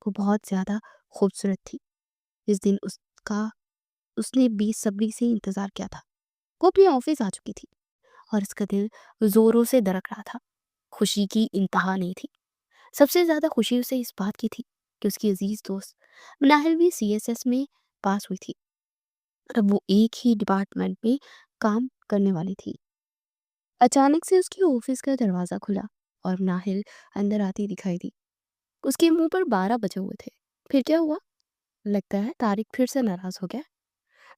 वो बहुत ज़्यादा खूबसूरत थी। इस दिन उसका उसने बेसब्री से इंतज़ार किया था। वो अपने ऑफिस आ चुकी थी और उसका दिल ज़ोरों से धड़क रहा था। खुशी की इंतहा नहीं थी। सबसे ज़्यादा खुशी उसे इस बात की थी कि उसकी अजीज़ दोस्त मनाहिल भी सीएसएस में पास हुई थी। अब वो एक ही डिपार्टमेंट में काम करने वाली थी। अचानक से उसके ऑफिस का दरवाज़ा खुला और नाहिल अंदर आती दिखाई दी। उसके मुंह पर 12 बजे हुए थे। फिर क्या हुआ? लगता है तारिक फिर से नाराज़ हो गया।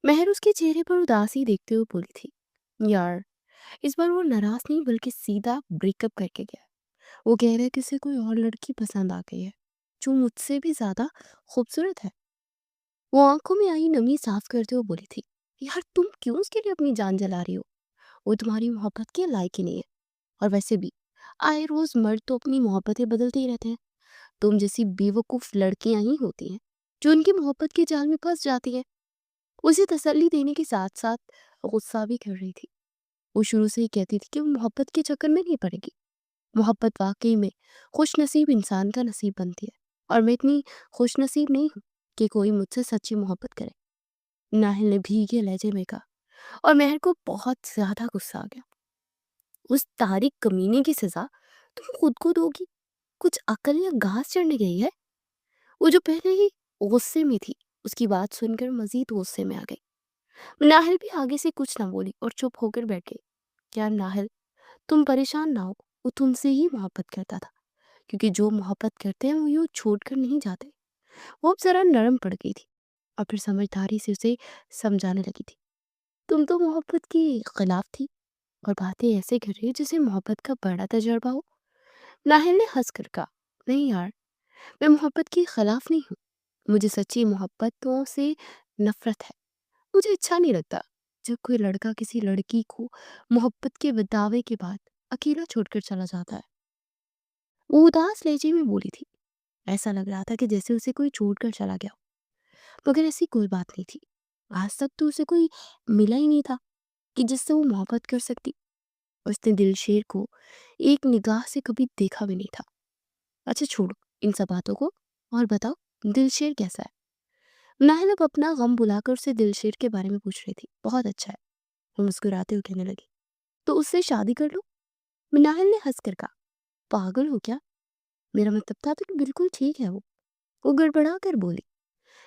महर उसके चेहरे पर उदासी देखते हुए बोली थी, यार इस बार वो नाराज़ नहीं बल्कि सीधा ब्रेकअप करके गया। वो कह रहा है कि उसे कोई और लड़की पसंद आ गई है जो मुझसे भी ज़्यादा खूबसूरत है। वो आंखों में आई नमी साफ करते हुए बोली थी, यार तुम क्यों उसके लिए अपनी जान जला रही हो? वो तुम्हारी मोहब्बत के लायक ही नहीं है। और वैसे भी आए रोज मर्द तो अपनी मोहब्बतें बदलते ही रहते हैं। तुम जैसी बेवकूफ लड़कियां ही होती हैं जो उनकी मोहब्बत के जाल में फंस जाती है। उसे तसल्ली देने के साथ साथ गुस्सा भी कर रही थी। वो शुरू से ही कहती थी कि वो मोहब्बत के चक्कर में नहीं पड़ेगी। मोहब्बत वाकई में खुश नसीब इंसान का नसीब बनती है, और मैं इतनी खुश नसीब नहीं हूँ कि कोई मुझसे सच्ची मोहब्बत करे। नाहिल ने भीगे लहजे में कहा, और महर को बहुत ज्यादा गुस्सा आ गया। उस तारिक कमीने की सजा तुम खुद को दोगी? कुछ अकल या घास चढ़ने गई है? वो जो पहले ही गुस्से में थी, उसकी बात सुनकर मजीद गुस्से में आ गई। नाहिल भी आगे से कुछ ना बोली और चुप होकर बैठ गई। क्या नाहिल, तुम परेशान ना हो, वो तुमसे ही मोहब्बत करता था, क्योंकि जो मोहब्बत करते हैं वो यूं छोड़ कर नहीं जाते। वो अब जरा नरम पड़ गई थी और फिर समझदारी से उसे समझाने लगी थी, तुम तो मोहब्बत के खिलाफ थी और बातें ऐसे कर रही हो जैसे मोहब्बत का बड़ा तजर्बा हो। नाहिल ने हंस कर कहा, नहीं यार, मैं मोहब्बत के खिलाफ नहीं हूँ। मुझे सच्ची मोहब्बतों से नफरत है। मुझे अच्छा नहीं लगता जब कोई लड़का किसी लड़की को मोहब्बत के दावे के बाद अकेला छोड़कर चला जाता है। वो उदास लहजे में बोली थी। ऐसा लग रहा था कि जैसे उसे कोई छोड़कर चला गया हो, मगर ऐसी कोई बात नहीं थी। आज तक तो उसे कोई मिला ही नहीं था कि जिससे वो मोहब्बत कर सकती। उसने दिलशेर को एक निगाह से कभी देखा भी नहीं था। अच्छा छोड़ो इन सब बातों को, और बताओ दिलशेर कैसा है? नाहिल अब अपना गम बुलाकर उससे दिलशेर के बारे में पूछ रही थी। बहुत अच्छा है, वो मुस्कुराते हुए कहने लगी। तो उससे शादी कर लो? नाहिल ने हंस कर कहा, पागल हो क्या? मेरा मतलब था तो कि बिल्कुल ठीक है वो गड़बड़ा कर बोली।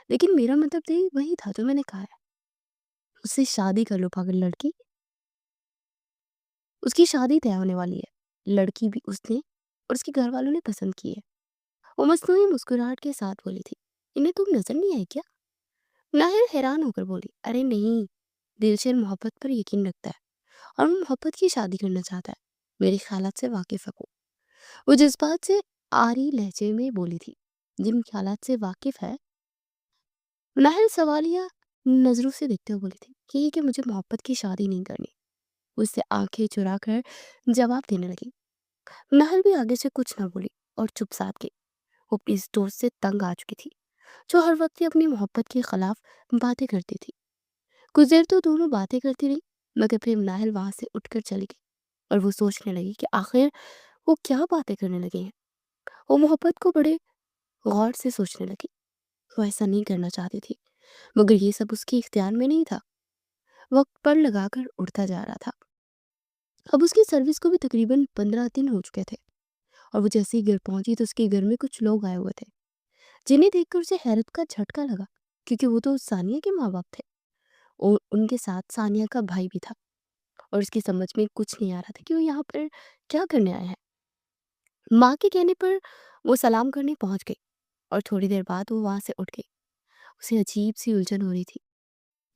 लेकिन मेरा मतलब तो वही था जो मैंने कहा है, उससे शादी कर लो पागल लड़की। उसकी शादी तय होने वाली है, लड़की भी उसने और उसके घर वालों ने पसंद की है। वो मस्नूई मुस्कुराहट के साथ बोली थी, इन्हें तुम नजर नहीं आई क्या? नाहिल हैरान होकर बोली, अरे नहीं, दिलशेर मोहब्बत पर यकीन रखता है और वो मोहब्बत की शादी करना चाहता है। मेरे ख्यालात से वाकिफ है वो जज्बात से आरी लहजे में बोली थी। जिन ख्यालात से वाकिफ है? नाहिल सवालिया नजरों से देखते हुए बोली थी कि मुझे मोहब्बत की शादी नहीं करनी। उससे आंखें चुरा कर जवाब देने लगी। नाहिल भी आगे से कुछ ना बोली और चुप साध गई। वो अपनी इस दोस्त से तंग आ चुकी थी जो हर वक्त ही अपनी मोहब्बत के खिलाफ बातें करती थी। कुछ देर तो दोनों बातें करती रही, मगर फिर नाहिल वहां से उठकर चली गई और वो सोचने लगी कि आखिर वो क्या बातें करने लगे हैं। वो मोहब्बत को बड़े गौर से सोचने लगी। वो ऐसा नहीं करना चाहती थी, मगर ये सब उसके इख्तियार में नहीं था। वक्त पर लगाकर उड़ता जा रहा था। अब उसकी सर्विस को भी तकरीबन 15 दिन हो चुके थे और वो जैसे ही घर पहुंची तो उसके घर में कुछ लोग आए हुए थे जिन्हें देखकर उसे हैरत का झटका लगा, क्योंकि वो तो सानिया के माँ बाप थे और उनके साथ सानिया का भाई भी था। और उसकी समझ में कुछ नहीं आ रहा था कि वो यहाँ पर क्या करने आया है। माँ के कहने पर वो सलाम करने पहुंच गई और थोड़ी देर बाद वो वहां से उठ गई। उसे अजीब सी उलझन हो रही थी।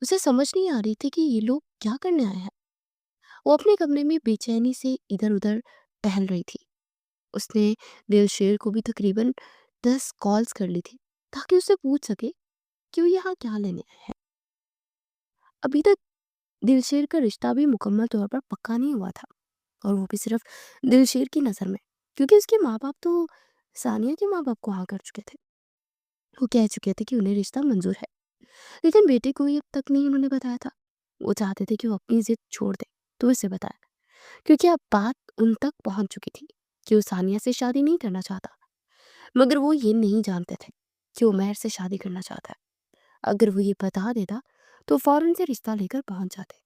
उसे समझ नहीं आ रही थी कि ये लोग क्या करने आए हैं। वो अपने कमरे में बेचैनी से इधर उधर टहल रही थी। उसने दिलशेर को भी तकरीबन 10 कॉल्स कर ली थी ताकि उससे पूछ सके कि वो यहाँ क्या लेने आए हैं। अभी तक दिलशेर का रिश्ता भी मुकम्मल तौर पर पक्का नहीं हुआ था, और वो भी सिर्फ दिलशेर की नज़र में, क्योंकि उसके माँ बाप तो सानिया के माँ बाप को हाँ कर चुके थे। वो कह चुके थे कि उन्हें रिश्ता मंजूर है, लेकिन बेटे को ही अब तक नहीं उन्होंने बताया था। वो चाहते थे कि वो अपनी जिद छोड़ दे तो इसे बताया, क्योंकि अब बात उन तक पहुंच चुकी थी कि वो सानिया से शादी नहीं करना चाहता। मगर वो ये नहीं जानते थे कि वो मेहर से शादी करना चाहता है। अगर वो ये बता देता तो फौरन से रिश्ता लेकर पहुंच जाते।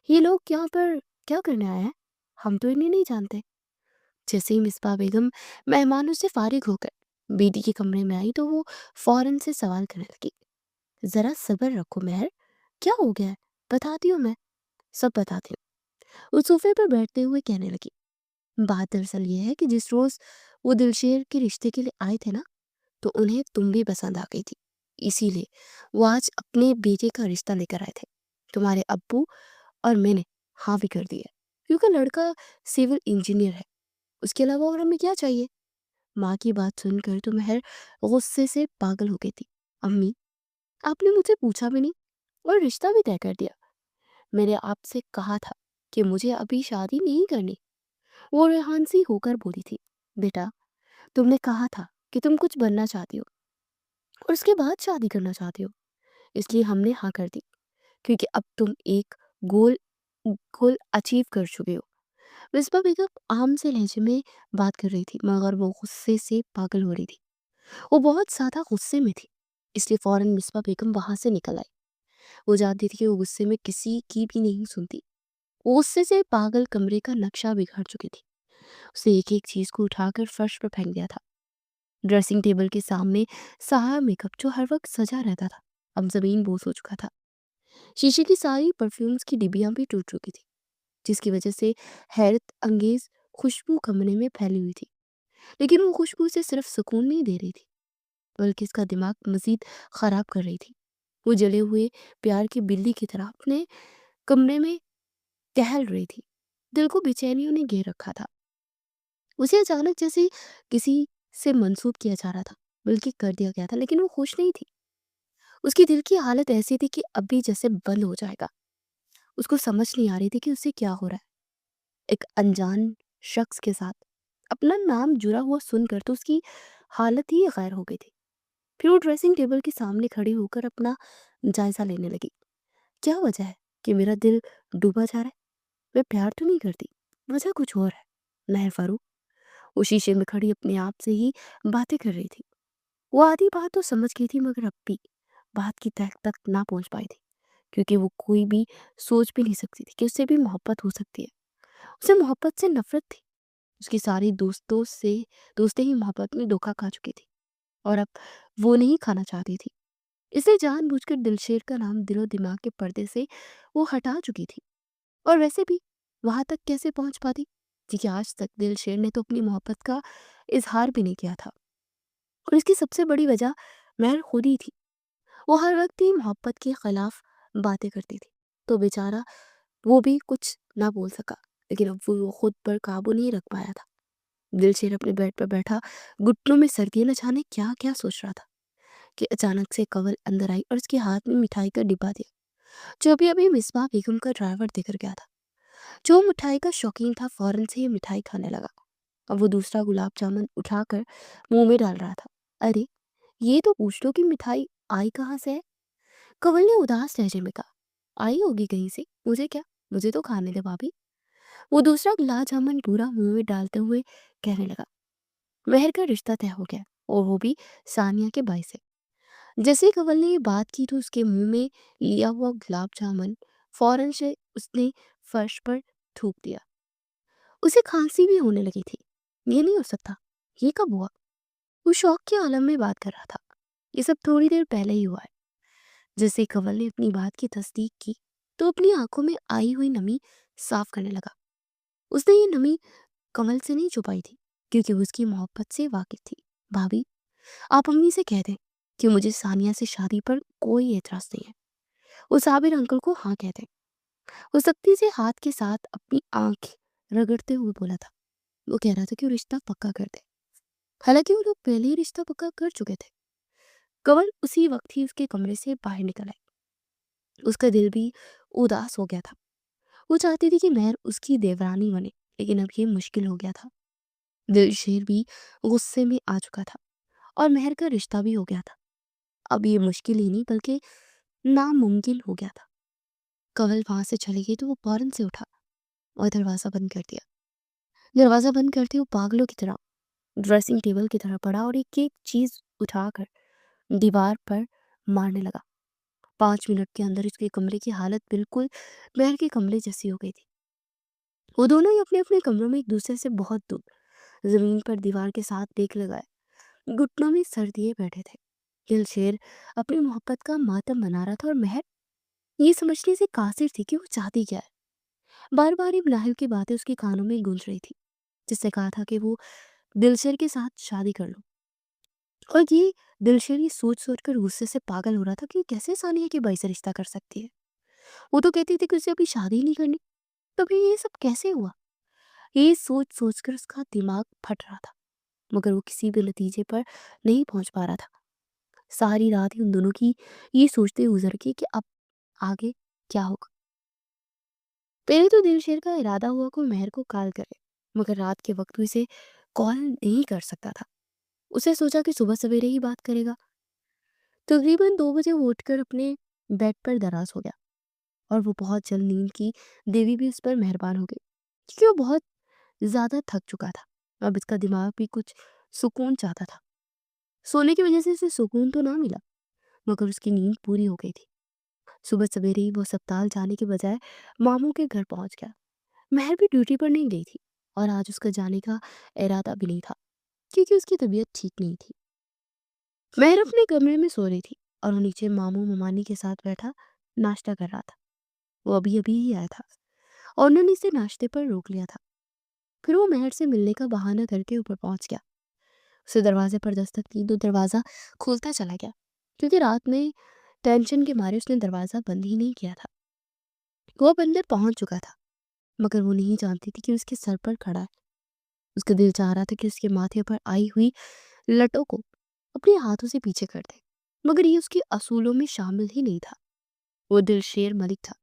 ये लोग यहाँ पर क्या करने आए हैं? हम तो इन्हें नहीं जानते। जैसे ही मिसबा बेगम मेहमानों से फारिग होकर बेटी के कमरे में आई तो वो फौरन से सवाल करने लगी, जरा सब्र रखो मेहर, क्या हो गया है, बताती हूँ मैं। सब बताती हूँ। वो सोफे पर बैठते हुए कहने लगी, बात दरअसल ये है कि जिस रोज वो दिलशेर के रिश्ते के लिए आए थे ना, तो उन्हें तुम भी पसंद आ गई थी। इसीलिए वो आज अपने बेटे का रिश्ता लेकर आए थे। तुम्हारे अब्बू और मैंने हाँ भी कर दी है, क्योंकि लड़का सिविल इंजीनियर है। उसके अलावा और हमें क्या चाहिए? माँ की बात सुनकर तो महर गुस्से से पागल हो गई थी। अम्मी, आपने मुझे पूछा भी नहीं और रिश्ता भी तय कर दिया। मैंने आपसे कहा था कि मुझे अभी शादी नहीं करनी। वो रेहान सी होकर बोली थी, बेटा, तुमने कहा था कि तुम कुछ बनना चाहती हो और उसके बाद शादी करना चाहती हो, इसलिए हमने हाँ कर दी, क्योंकि अब तुम एक गोल गोल अचीव कर चुके हो। मिसबा बेगम आम से लहजे में बात कर रही थी, मगर वो गुस्से से पागल हो रही थी। वो बहुत ज़्यादा गुस्से में थी, इसलिए फ़ौरन मिसबा बेगम वहाँ से निकल आई। वो जानती थी कि वो गुस्से में किसी की भी नहीं सुनती। वो गुस्से से पागल कमरे का नक्शा बिगाड़ चुकी थी। उसने एक-एक चीज़ को उठाकर फर्श पर फेंक दिया था। ड्रेसिंग टेबल के सामने सारा मेकअप जो हर वक़्त सजा रहता था, अब ज़मीन बोस हो चुका था। शीशे की सारी परफ्यूम्स की डिब्बियाँ भी टूट चुकी थी, जिसकी वजह से हैरत अंगेज़ खुशबू कमरे में फैली हुई थी। लेकिन वो खुशबू उसे सिर्फ सुकून नहीं दे रही थी, बल्कि इसका दिमाग मज़ीद ख़राब कर रही थी। वो जले हुए प्यार की बिल्ली की तरह अपने कमरे में टहल रही थी। दिल को बेचैनियों ने घेर रखा था। उसे अचानक जैसे किसी से मंसूब किया जा रहा था, बल्कि कर दिया गया था, लेकिन वो खुश नहीं थी। उसकी दिल की हालत ऐसी थी कि अभी जैसे बंद हो जाएगा। उसको समझ नहीं आ रही थी कि उसे क्या हो रहा है। एक अनजान शख्स के साथ अपना नाम जुड़ा हुआ सुनकर तो उसकी हालत ही गैर हो गई थी। फिर वो ड्रेसिंग टेबल के सामने खड़ी होकर अपना जायजा लेने लगी। क्या वजह है कि मेरा दिल डूबा जा रहा है? मैं प्यार तो नहीं करती, वजह कुछ और है। महर फारूक वो शीशे में खड़ी अपने आप से ही बातें कर रही थी। वो आधी बात तो समझ गई थी, मगर अब भी बात की तह तक ना पहुंच पाई थी, क्योंकि वो कोई भी सोच भी नहीं सकती थी कि उससे भी मोहब्बत हो सकती है। उसे मोहब्बत से नफरत थी। उसकी सारी दोस्तें ही मोहब्बत में धोखा खा चुकी थी, और अब वो नहीं खाना चाहती थी। इसलिए जानबूझकर दिलशेर का नाम दिलो दिमाग के पर्दे से वो हटा चुकी थी। और वैसे भी वहां तक कैसे पहुंच पाती, क्योंकि आज तक दिलशेर ने तो अपनी मोहब्बत का इजहार भी नहीं किया था। और इसकी सबसे बड़ी वजह महर खुद ही थी। वो हर वक्त ही मोहब्बत के खिलाफ बातें करती थी, तो बेचारा वो भी कुछ ना बोल सका। लेकिन अब वो खुद पर काबू नहीं रख पाया था। दिलशेर अपने बेड पर बैठा घुटनों में सर्दियां न जाने क्या क्या सोच रहा था कि अचानक से कंवल अंदर आई और उसके हाथ में मिठाई का डिब्बा दिया, जो अभी अभी मिसबा बेगम का ड्राइवर देकर गया था। जो मिठाई का शौकीन था, फौरन से ये मिठाई खाने लगा। अब वो दूसरा गुलाब जामुन उठाकर मुंह में डाल रहा था। अरे, ये तो पूछ लो कि मिठाई आई कहाँ से है? कंवल ने उदास लहजे में कहा, आई होगी कहीं से, मुझे क्या, मुझे तो खाने दे भाभी। वो दूसरा गुलाब जामुन पूरा मुंह में डालते हुए कहने लगा, महर का रिश्ता तय हो गया, और वो भी सानिया के भाई से। जैसे ही कंवल ने ये बात की तो उसके मुंह में लिया हुआ गुलाब जामुन फौरन से उसने फर्श पर थूक दिया। उसे खांसी भी होने लगी थी। ये नहीं हो सकता, ये कब हुआ? वो शौक के आलम में बात कर रहा था। ये सब थोड़ी देर पहले ही हुआ है। जैसे ही कंवल ने अपनी बात की तस्दीक की, तो अपनी आंखों में आई हुई नमी साफ करने लगा। उसने ये नमी कंवल से नहीं छुपाई थी, क्योंकि वो उसकी मोहब्बत से वाकिफ थी। भाभी, आप अम्मी से कह दें कि मुझे सानिया से शादी पर कोई एतराज नहीं है। वो साबिर अंकल को हाँ कह दें। वो सख्ती से हाथ के साथ अपनी आंख रगड़ते हुए बोला था। वो कह रहा था कि वो रिश्ता पक्का कर दे। हालांकि वो लोग पहले ही रिश्ता पक्का कर चुके थे। कंवल उसी वक्त ही उसके कमरे से बाहर निकल आई। उसका दिल भी उदास हो गया था। वो चाहती थी कि महर उसकी देवरानी बने, लेकिन अब ये मुश्किल हो गया था। दिलशेर भी गुस्से में आ चुका था, और महर का रिश्ता भी हो गया था। अब ये मुश्किल ही नहीं, बल्कि नामुमकिन हो गया था। कंवल वहां से चली गई तो वो फौरन से उठा और दरवाजा बंद कर दिया। दरवाजा बंद करते वो पागलों की तरह ड्रेसिंग टेबल की तरह पड़ा और एक एक चीज उठाकर दीवार पर मारने लगा। 5 मिनट के अंदर इसके कमरे की हालत बिल्कुल महर के कमरे जैसी हो गई थी। वो दोनों ही अपने अपने कमरों में एक दूसरे से बहुत दूर जमीन पर दीवार के साथ टेक लगाए घुटनों में सर दिए बैठे थे। दिलशेर अपनी मोहब्बत का मातम मना रहा था, और महर ये समझने से कासिर थी कि वो चाहती क्या है। बार बार ये नाहिल की बातें उसके कानों में गूंज रही थी, जिससे कहा था कि वो दिलशेर के साथ शादी कर लो। और ये दिलशेर ये सोच सोच कर गुस्से से पागल हो रहा था कि वो कैसे सानिया के भाई से रिश्ता कर सकती है। वो तो कहती थी कि उसे अभी शादी ही नहीं करनी, तो फिर ये सब कैसे हुआ? ये सोच सोच कर उसका दिमाग फट रहा था, मगर वो किसी भी नतीजे पर नहीं पहुंच पा रहा था। सारी रात ही उन दोनों की ये सोचते गुजर गई कि अब आगे क्या होगा। पहले तो दिलशेर का इरादा हुआ कि वो मेहर को कॉल करे, मगर रात के वक्त वो इसे कॉल नहीं कर सकता था। उसे सोचा कि सुबह सवेरे ही बात करेगा। तकरीबन 2 बजे वो उठकर अपने बेड पर दराज हो गया, और वो बहुत जल्द नींद की देवी भी उस पर मेहरबान हो गई, क्योंकि वो बहुत ज्यादा थक चुका था। अब इसका दिमाग भी कुछ सुकून चाहता था। सोने की वजह से उसे सुकून तो ना मिला, मगर उसकी नींद पूरी हो गई थी। सुबह सवेरे ही वो अस्पताल जाने के बजाय मामू के घर पहुंच गया। महर भी ड्यूटी पर नहीं गई थी, और आज उसका जाने का इरादा भी नहीं था, क्योंकि उसकी तबीयत ठीक नहीं थी। महर अपने कमरे में सो रही थी, और वो नीचे मामू ममानी के साथ बैठा नाश्ता कर रहा था। वो अभी अभी ही आया था, और उन्होंने इसे नाश्ते पर रोक लिया था। फिर वो महर से मिलने का बहाना करके ऊपर पहुंच गया। उसे दरवाजे पर दस्तक दी तो दरवाज़ा खुलता चला गया, क्योंकि रात में टेंशन के मारे उसने दरवाज़ा बंद ही नहीं किया था। वो अब अंदर पहुंच चुका था, मगर वो नहीं जानती थी कि उसके सर पर खड़ा है। उसका दिल चाह रहा था कि उसके माथे पर आई हुई लटों को अपने हाथों से पीछे कर दे, मगर ये उसके असूलों में शामिल ही नहीं था। वो दिल शेर मलिक था,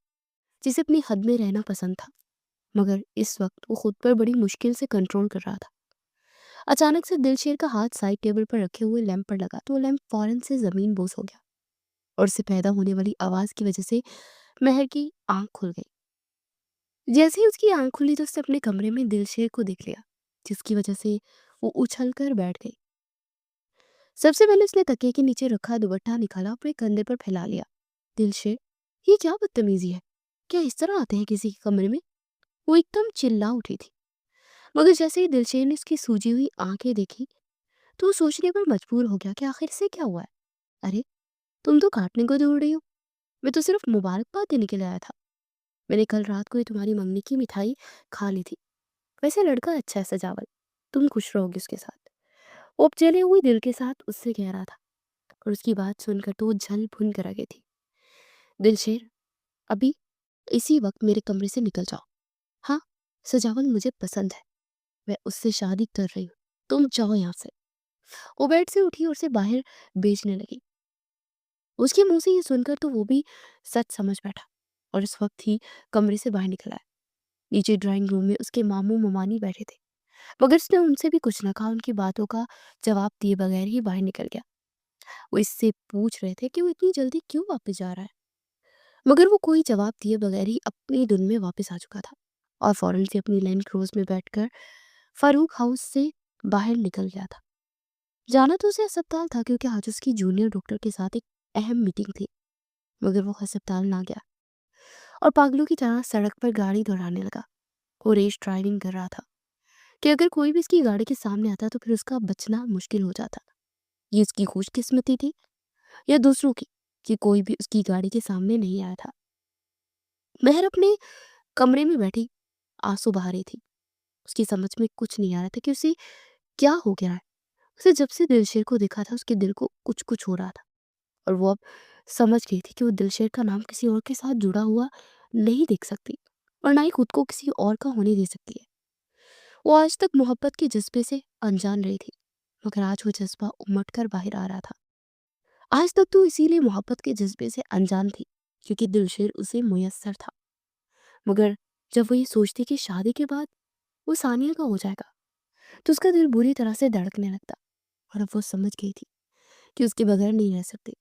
जिसे अपनी हद में रहना पसंद था, मगर इस वक्त वो खुद पर बड़ी मुश्किल से कंट्रोल कर रहा था। अचानक से दिलशेर का हाथ साइड टेबल पर रखे हुए लैंप पर लगा, तो वो लैंप फौरन से जमीन बोस हो गया, और उससे पैदा होने वाली आवाज की वजह से महर की आंख खुल गई। जैसे ही उसकी आंख खुली तो उसने अपने कमरे में दिलशेर को देख लिया, जिसकी वजह से वो उछल कर बैठ गई। सबसे पहले उसने तकिए के नीचे रखा दुपट्टा निकाला, अपने कंधे पर फैला लिया। दिलशेर, ये क्या बदतमीजी है? क्या इस तरह आते हैं किसी के कमरे में? वो एकदम चिल्ला उठी थी। मगर जैसे ही दिलशेर ने उसकी सूजी हुई आंखें देखी, तो वो सोचने पर मजबूर हो गया कि आखिर से क्या हुआ है। अरे, तुम तो काटने को दौड़ रही हो। मैं तो सिर्फ मुबारकबाद देने के लिए आया था। मैंने कल रात को ही तुम्हारी मंगनी की मिठाई खा ली थी। वैसे लड़का अच्छा है सजावल, तुम खुश रहोगी उसके साथ। वो अब जले हुए दिल के साथ उससे कह रहा था, और उसकी बात सुनकर तो वो झल भुन कर आ गई थी। दिलशेर, अभी इसी वक्त मेरे कमरे से निकल जाओ। हाँ, सजावल मुझे पसंद है, मैं उससे शादी कर रही हूँ। तुम जाओ यहाँ से। वो बेड से उठी और उसे बाहर भेजने लगी। उसके मुंह से ये सुनकर तो वो भी सच समझ बैठा, और इस वक्त ही कमरे से बाहर निकल आया। नीचे ड्राइंग रूम में उसके मामू ममानी बैठे थे, मगर उसने उनसे भी कुछ न कहा। उनकी बातों का जवाब दिए बगैर ही बाहर निकल गया। वो इससे पूछ रहे थे कि वो इतनी जल्दी क्यों वापस जा रहा है, मगर वो कोई जवाब दिए बगैर ही अपनी धुन में वापस आ चुका था, और फौरन से अपनी लैंड क्रूज में बैठकर फारूक हाउस से बाहर निकल गया था। जाना तो उसे अस्पताल था, क्योंकि आज उसकी जूनियर डॉक्टर के साथ एक अहम मीटिंग थी, मगर वो अस्पताल ना गया, और पागलों की तरह सड़क पर गाड़ी दौड़ाने लगा। वो रेस ड्राइविंग कर रहा था कि अगर कोई भी इसकी गाड़ी के सामने आता तो फिर उसका बचना मुश्किल हो जाता। ये उसकी खुशकिस्मती थी, या दूसरों की, कि कोई भी उसकी गाड़ी के सामने नहीं आया था। महर अपने कमरे में बैठी आंसू बहा रही थी। उसकी समझ में कुछ नहीं आ रहा था कि उसे क्या हो गया है। उसे जब से दिलशेर को देखा था, उसके दिल को कुछ कुछ हो रहा था, और वो अब समझ गई थी कि वो दिलशेर का नाम किसी और के साथ जुड़ा हुआ नहीं देख सकती, और ना ही खुद को किसी और का होने दे सकती है। वो आज तक मोहब्बत के जज्बे से अनजान रही थी, मगर आज वो जज्बा उमड़ कर बाहर आ रहा था। आज तक तो इसीलिए मोहब्बत के जज्बे से अनजान थी, क्योंकि दिलशेर उसे मुयस्सर था। मगर जब वो ये सोचती कि शादी के बाद वो सानिया का हो जाएगा, तो उसका दिल बुरी तरह से धड़कने लगता, और अब वो समझ गई थी कि उसके बगैर नहीं रह सकती।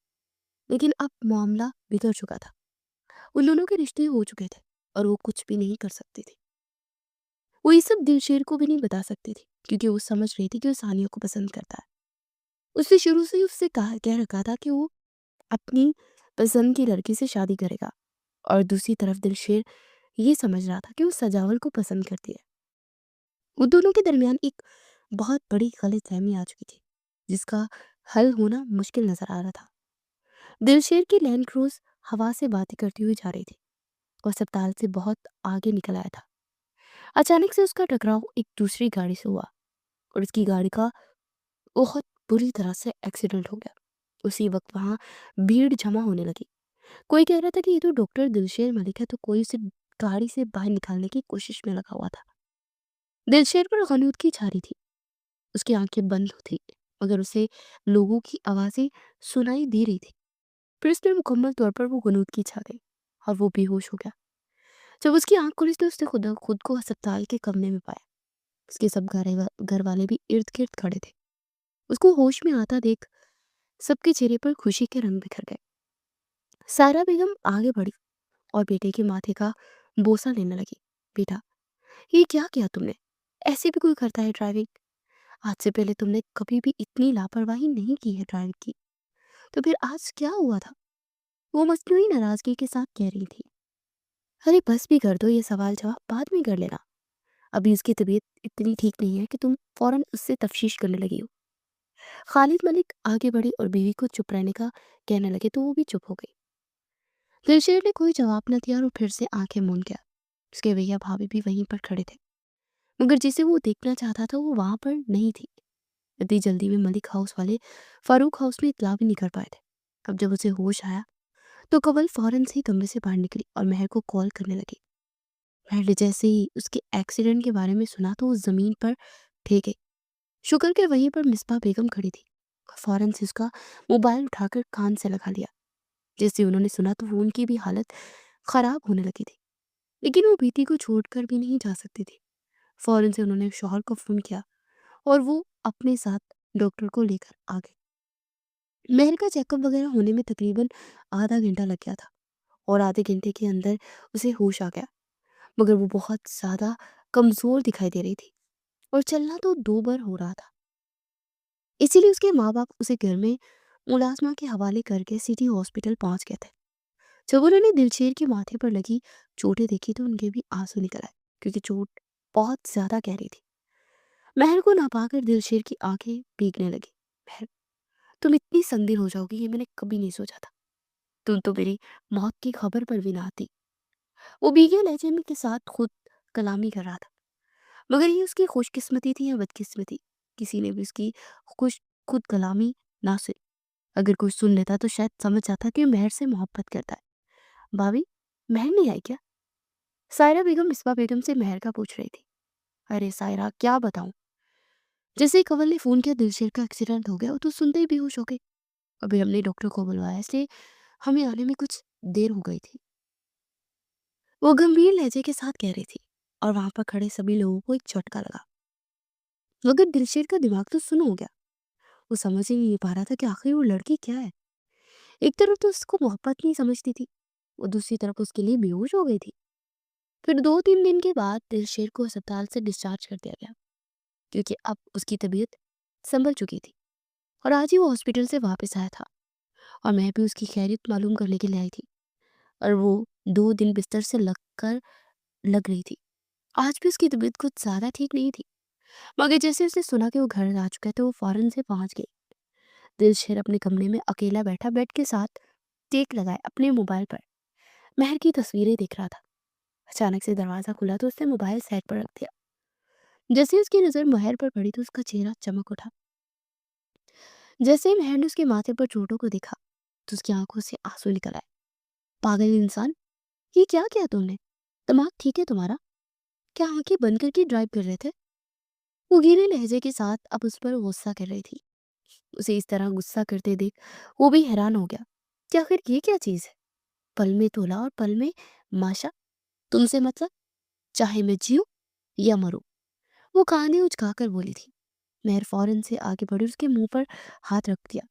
लेकिन अब मामला बिगड़ चुका था। उन दोनों के रिश्ते हो चुके थे, और वो कुछ भी नहीं कर सकती थी। वो ये सब दिलशेर को भी नहीं बता सकती थी, क्योंकि वो समझ रही थी कि वो सानिया को पसंद करता है। उसने शुरू से ही उससे कहा कह रखा था कि वो अपनी पसंद की लड़की से शादी करेगा, और दूसरी तरफ दिलशेर ये समझ रहा था कि वो सजावल को पसंद करती है। उन दोनों के दरमियान एक बहुत बड़ी गलतफहमी आ चुकी थी, जिसका हल होना मुश्किल नजर आ रहा था। दिलशेर की लैंड क्रूज हवा से बातें करती हुई जा रही थी, वो अस्पताल से बहुत आगे निकल आया था। अचानक से उसका टकराव एक दूसरी गाड़ी से हुआ और उसकी गाड़ी का बहुत बुरी तरह से एक्सीडेंट हो गया। उसी वक्त वहाँ भीड़ जमा होने लगी। कोई कह रहा था कि ये तो डॉक्टर दिलशेर मलिक है, तो कोई उसे गाड़ी से बाहर निकालने की कोशिश में लगा हुआ था। दिलशेर पर गनूदगी छा रही थी, उसकी आंखें बंद थी, मगर उसे लोगों की आवाज़ें सुनाई दे रही थी। फिर उसमें मुकम्मल तौर पर वो गनूदगी छा गई और वो बेहोश हो गया। जब उसकी आंख खुली तो उसने खुद खुद को अस्पताल के कमरे में पाया। उसके सब घर वाले भी इर्द गिर्द खड़े थे। उसको होश में आता देख सबके चेहरे पर खुशी के रंग बिखर गए। सारा बेगम आगे बढ़ी और बेटे के माथे का बोसा लेने लगी। बेटा, ये क्या किया तुमने? ऐसे भी कोई करता है ड्राइविंग? आज से पहले तुमने कभी भी इतनी लापरवाही नहीं की है ड्राइविंग की। तो फिर आज क्या हुआ था? वो मस्नूई नाराजगी के साथ कह रही थी। अरे बस भी कर दो, ये सवाल जवाब बाद में कर लेना। अभी उसकी तबीयत इतनी ठीक नहीं है कि तुम फौरन उससे तफ्तीश करने लगी हो। खालिद मलिक आगे बढ़े और बीवी को चुप रहने का कहने लगे तो वो भी चुप हो गई। दिलशेर ने कोई जवाब न दिया और वो फिर से आंखें मूंद गया। उसके भैया भाभी भी वहीं पर खड़े थे, मगर जिसे वो देखना चाहता था वो वहां पर नहीं थी। इतनी जल्दी में मलिक हाउस वाले फारूक हाउस में इतला भी नहीं कर पाए थे। अब जब उसे होश आया तो कवल फौरन से ही कमरे से बाहर निकली और महर को कॉल करने लगी। महर ने जैसे ही उसके एक्सीडेंट के बारे में सुना तो वो जमीन पर थे गई। शुक्र के वहीं पर मिसबा बेगम खड़ी थी। फौरन से उसका मोबाइल उठाकर कान से लगा लिया। जैसे उन्होंने सुना तो वो उनकी भी हालत खराब होने लगी थी, लेकिन वो भीति को छोड़कर भी नहीं जा सकती थी। फौरन से उन्होंने शौहर को फोन किया और वो अपने साथ डॉक्टर को लेकर आ गए। महर का चेकअप वगैरह होने में तकरीबन आधा घंटा लग गया था और आधे घंटे के अंदर उसे होश आ गया, मगर वो बहुत ज्यादा कमजोर दिखाई दे रही थी और चलना तो दो बार हो रहा था। इसीलिए उसके माँ बाप उसे घर में मुलाजमा के हवाले करके सिटी हॉस्पिटल पहुंच गए थे। जब उन्होंने दिलशेर के माथे पर लगी चोटें देखी तो उनके भी आंसू निकल आए, क्योंकि चोट बहुत ज्यादा गहरी थी। महर को ना पाकर दिलशेर की आंखें भीगने लगी। महर, तुम इतनी संगीन हो जाओगी ये मैंने कभी नहीं सोचा था। तुम तो मेरी मौत की खबर पर भी ना आती। वो भीगे लहजे में के साथ खुद कलामी कर रहा था, मगर ये उसकी खुशकिस्मती थी या बदकिस्मती, किसी ने भी उसकी खुश खुद कलामी ना सुनी। अगर कोई सुन लेता तो शायद समझ जाता कि वो महर से मोहब्बत करता है। भाभी, महर नहीं आई क्या? सायरा बेगम मिसबा बेगम से महर का पूछ रही थी। अरे सायरा, क्या बताऊं? जैसे ही कंवल ने फोन किया दिलशेर का एक्सीडेंट हो गया, वो तो सुनते ही बेहोश हो गई। अभी हमने डॉक्टर को बुलवाया, इसलिए हमें आने में कुछ देर हो गई थी। वो गंभीर लहजे के साथ कह रही थी और वहां पर खड़े सभी लोगों को एक झटका लगा। मगर दिलशेर का दिमाग तो सुन हो गया। वो समझ ही नहीं पा रहा था कि आखिर वो लड़की क्या है। एक तरफ तो उसको मोहब्बत नहीं समझती थी, वो दूसरी तरफ उसके लिए बेहोश हो गई थी। फिर 2-3 दिन के बाद दिलशेर को अस्पताल से डिस्चार्ज कर दिया गया, क्योंकि अब उसकी तबीयत संभल चुकी थी और आज ही वो हॉस्पिटल से वापस आया था और मैं भी उसकी खैरियत मालूम करने के लिए आई थी। और वो 2 दिन बिस्तर से लग रही थी। आज भी उसकी तबीयत कुछ ज्यादा ठीक नहीं थी, मगर जैसे उसने सुना कि वो घर आ चुका है तो वो फौरन से पहुंच गई। दिलशेर अपने कमरे में अकेला बैठा बेड के साथ टेक लगाए अपने मोबाइल पर महर की तस्वीरें देख रहा था। अचानक से दरवाजा खुला तो उसने मोबाइल साइड पर रख दिया। जैसे ही उसकी नजर महर पर पड़ी तो उसका चेहरा चमक उठा। जैसे ही महर ने उसके माथे पर चोटों को देखा तो उसकी आंखों से आंसू निकल आए। पागल इंसान, ये क्या किया तुमने? दिमाग ठीक है तुम्हारा? क्या आंखें बंद करके ड्राइव कर रहे थे? वो गीले लहजे के साथ अब उस पर गुस्सा कर रही थी। उसे इस तरह गुस्सा करते देख वो भी हैरान हो गया कि आखिर ये क्या चीज है। पल में तोला और पल में माशा। तुमसे मतलब? चाहे मैं जीऊं या मरूं। वो कांधे उचकाकर बोली थी। मेहर फौरन से आगे बढ़ी और उसके मुंह पर हाथ रख दिया।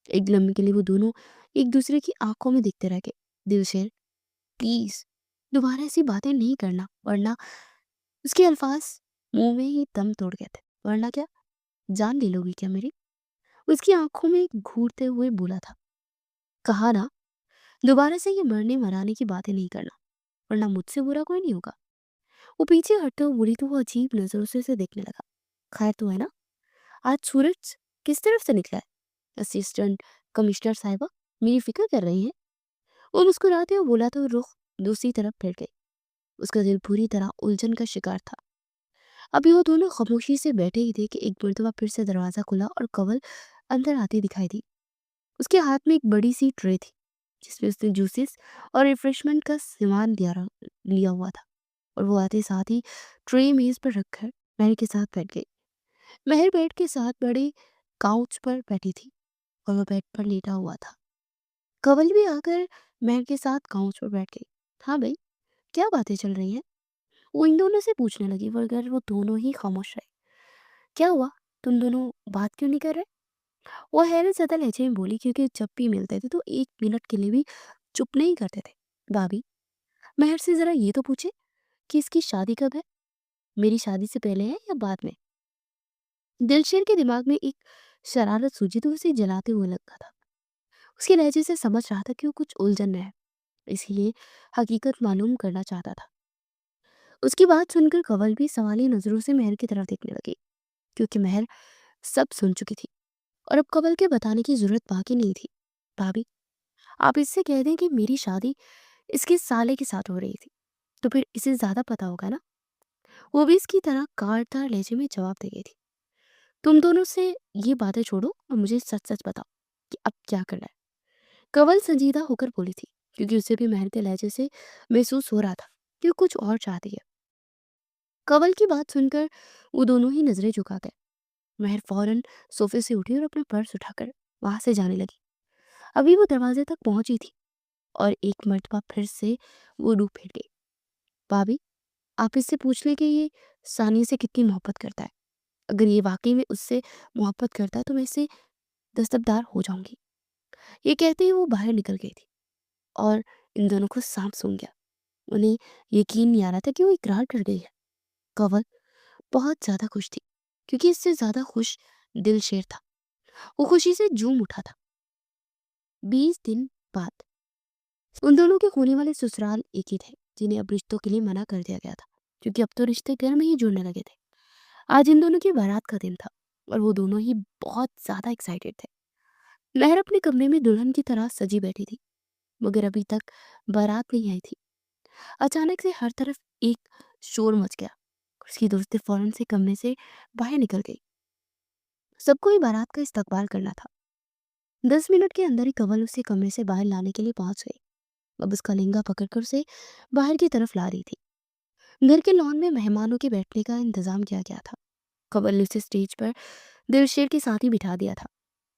एक लम्हे के लिए वो दोनों एक दूसरे की आंखों में देखते रह गए। दिलशेर, प्लीज दोबारा ऐसी बातें नहीं करना, वरना। उसके अल्फाज मुंह में ही दम तोड़ गए थे। वरना क्या? जान ले लोगी क्या मेरी? उसकी आंखों में घूरते हुए बोला था। कहा ना, दोबारा से ये मरने मराने की बातें नहीं करना, वरना मुझसे बुरा कोई नहीं होगा। वो पीछे हटते हुए बोली तो वो अजीब नजरों से उसे देखने लगा। खैर तो है ना? आज सूरज किस तरफ से निकला है? असिस्टेंट कमिश्नर साहिबा मेरी फिक्र कर रही है। वो मुस्कुराते हुए बोला तो रुख दूसरी तरफ फिर गई। उसका दिल पूरी तरह उलझन का शिकार था। अभी वो दोनों खामोशी से बैठे ही थे कि एक मर्तबा फिर से दरवाज़ा खुला और कंवल अंदर आती दिखाई दी। उसके हाथ में एक बड़ी सी ट्रे थी जिसमें उसने जूसेस और रिफ्रेशमेंट का सामान लिया हुआ था। और वो आते साथ ही ट्रे मेज पर रखकर महर के साथ बैठ गई। महर बेड के साथ बड़े काउच पर बैठी थी और वो बेड पर लेटा हुआ था। कंवल भी आकर महर के साथ काउच पर बैठ गई। हाँ भाई, क्या बातें चल रही हैं? वो इन दोनों से पूछने लगी, मगर वो दोनों ही खामोश रहे। क्या हुआ? तुम दोनों बात क्यों नहीं कर रहे? वो हैरत ज़्यादा लहजे में बोली, क्योंकि जब भी मिलते थे तो एक मिनट के लिए भी चुप नहीं करते थे। भाभी, महर से ज़रा ये तो पूछे कि इसकी शादी कब है? मेरी शादी से पहले है या बाद में? दिलशेर के दिमाग में एक शरारत सूझी तो उसे जलाते हुए लगा था। उसके लहजे से समझ रहा था कि वो कुछ उलझन में है, इसीलिए हकीकत मालूम करना चाहता था। उसकी बात सुनकर कंवल भी सवाली नजरों से महर की तरफ देखने लगी, क्योंकि महर सब सुन चुकी थी और अब कंवल के बताने की जरूरत बाकी नहीं थी। भाभी, आप इससे कह दें कि मेरी शादी इसके साले के साथ हो रही थी, तो फिर इसे ज्यादा पता होगा ना? वो भी इसकी तरह काटदार लहजे में जवाब दे गई थी। तुम दोनों से ये बातें छोड़ो और मुझे सच सच बताओ कि अब क्या करना है। कंवल संजीदा होकर बोली थी, क्योंकि उसे भी महर के लहजे से महसूस हो रहा था कि वो कुछ और चाहती है। कंवल की बात सुनकर वो दोनों ही नजरें झुका गए। महर फौरन सोफे से उठी और अपना पर्स उठाकर वहां से जाने लगी। अभी वो दरवाजे तक पहुंची थी और एक मर्तबा फिर से वो रूह फिर गई। भाभी, आप इससे पूछ ले कि ये सानिया से कितनी मोहब्बत करता है। अगर ये वाकई में उससे मोहब्बत करता है तो मैं इससे दस्तबरदार हो जाऊंगी। ये कहते ही वो बाहर निकल गई थी और इन दोनों को सांप सूंघ गया। उन्हें यकीन नहीं आ रहा था कि वो इकरार कर गई है। कंवल बहुत ज्यादा खुश थी, क्योंकि इससे ज्यादा खुश दिलशेर था। वो खुशी से झूम उठा था। 20 दिन बाद उन दोनों के होने वाले ससुराल एक ही थे, जिन्हें अब रिश्तों के लिए मना कर दिया गया था, क्योंकि अब तो रिश्ते घर में ही जुड़ने लगे थे। आज इन दोनों की बारात का दिन था और वो दोनों ही बहुत ज्यादा एक्साइटेड थे। महर अपने कमरे में दुल्हन की तरह सजी बैठी थी, मगर अभी तक बारात नहीं आई थी। अचानक से हर तरफ एक शोर मच गया। उसकी दोस्तें फौरन से कमरे से बाहर निकल गई। सबको ही बारात का इस्तकबाल करना था। 10 मिनट के अंदर ही कंवल उसे कमरे से बाहर लाने के लिए पहुंच गई। अब उसका लहंगा पकड़कर उसे बाहर की तरफ ला रही थी। घर के लॉन में मेहमानों के बैठने का इंतजाम किया गया था। कंवल ने उसे स्टेज पर दिलशेर के साथ ही बिठा दिया था,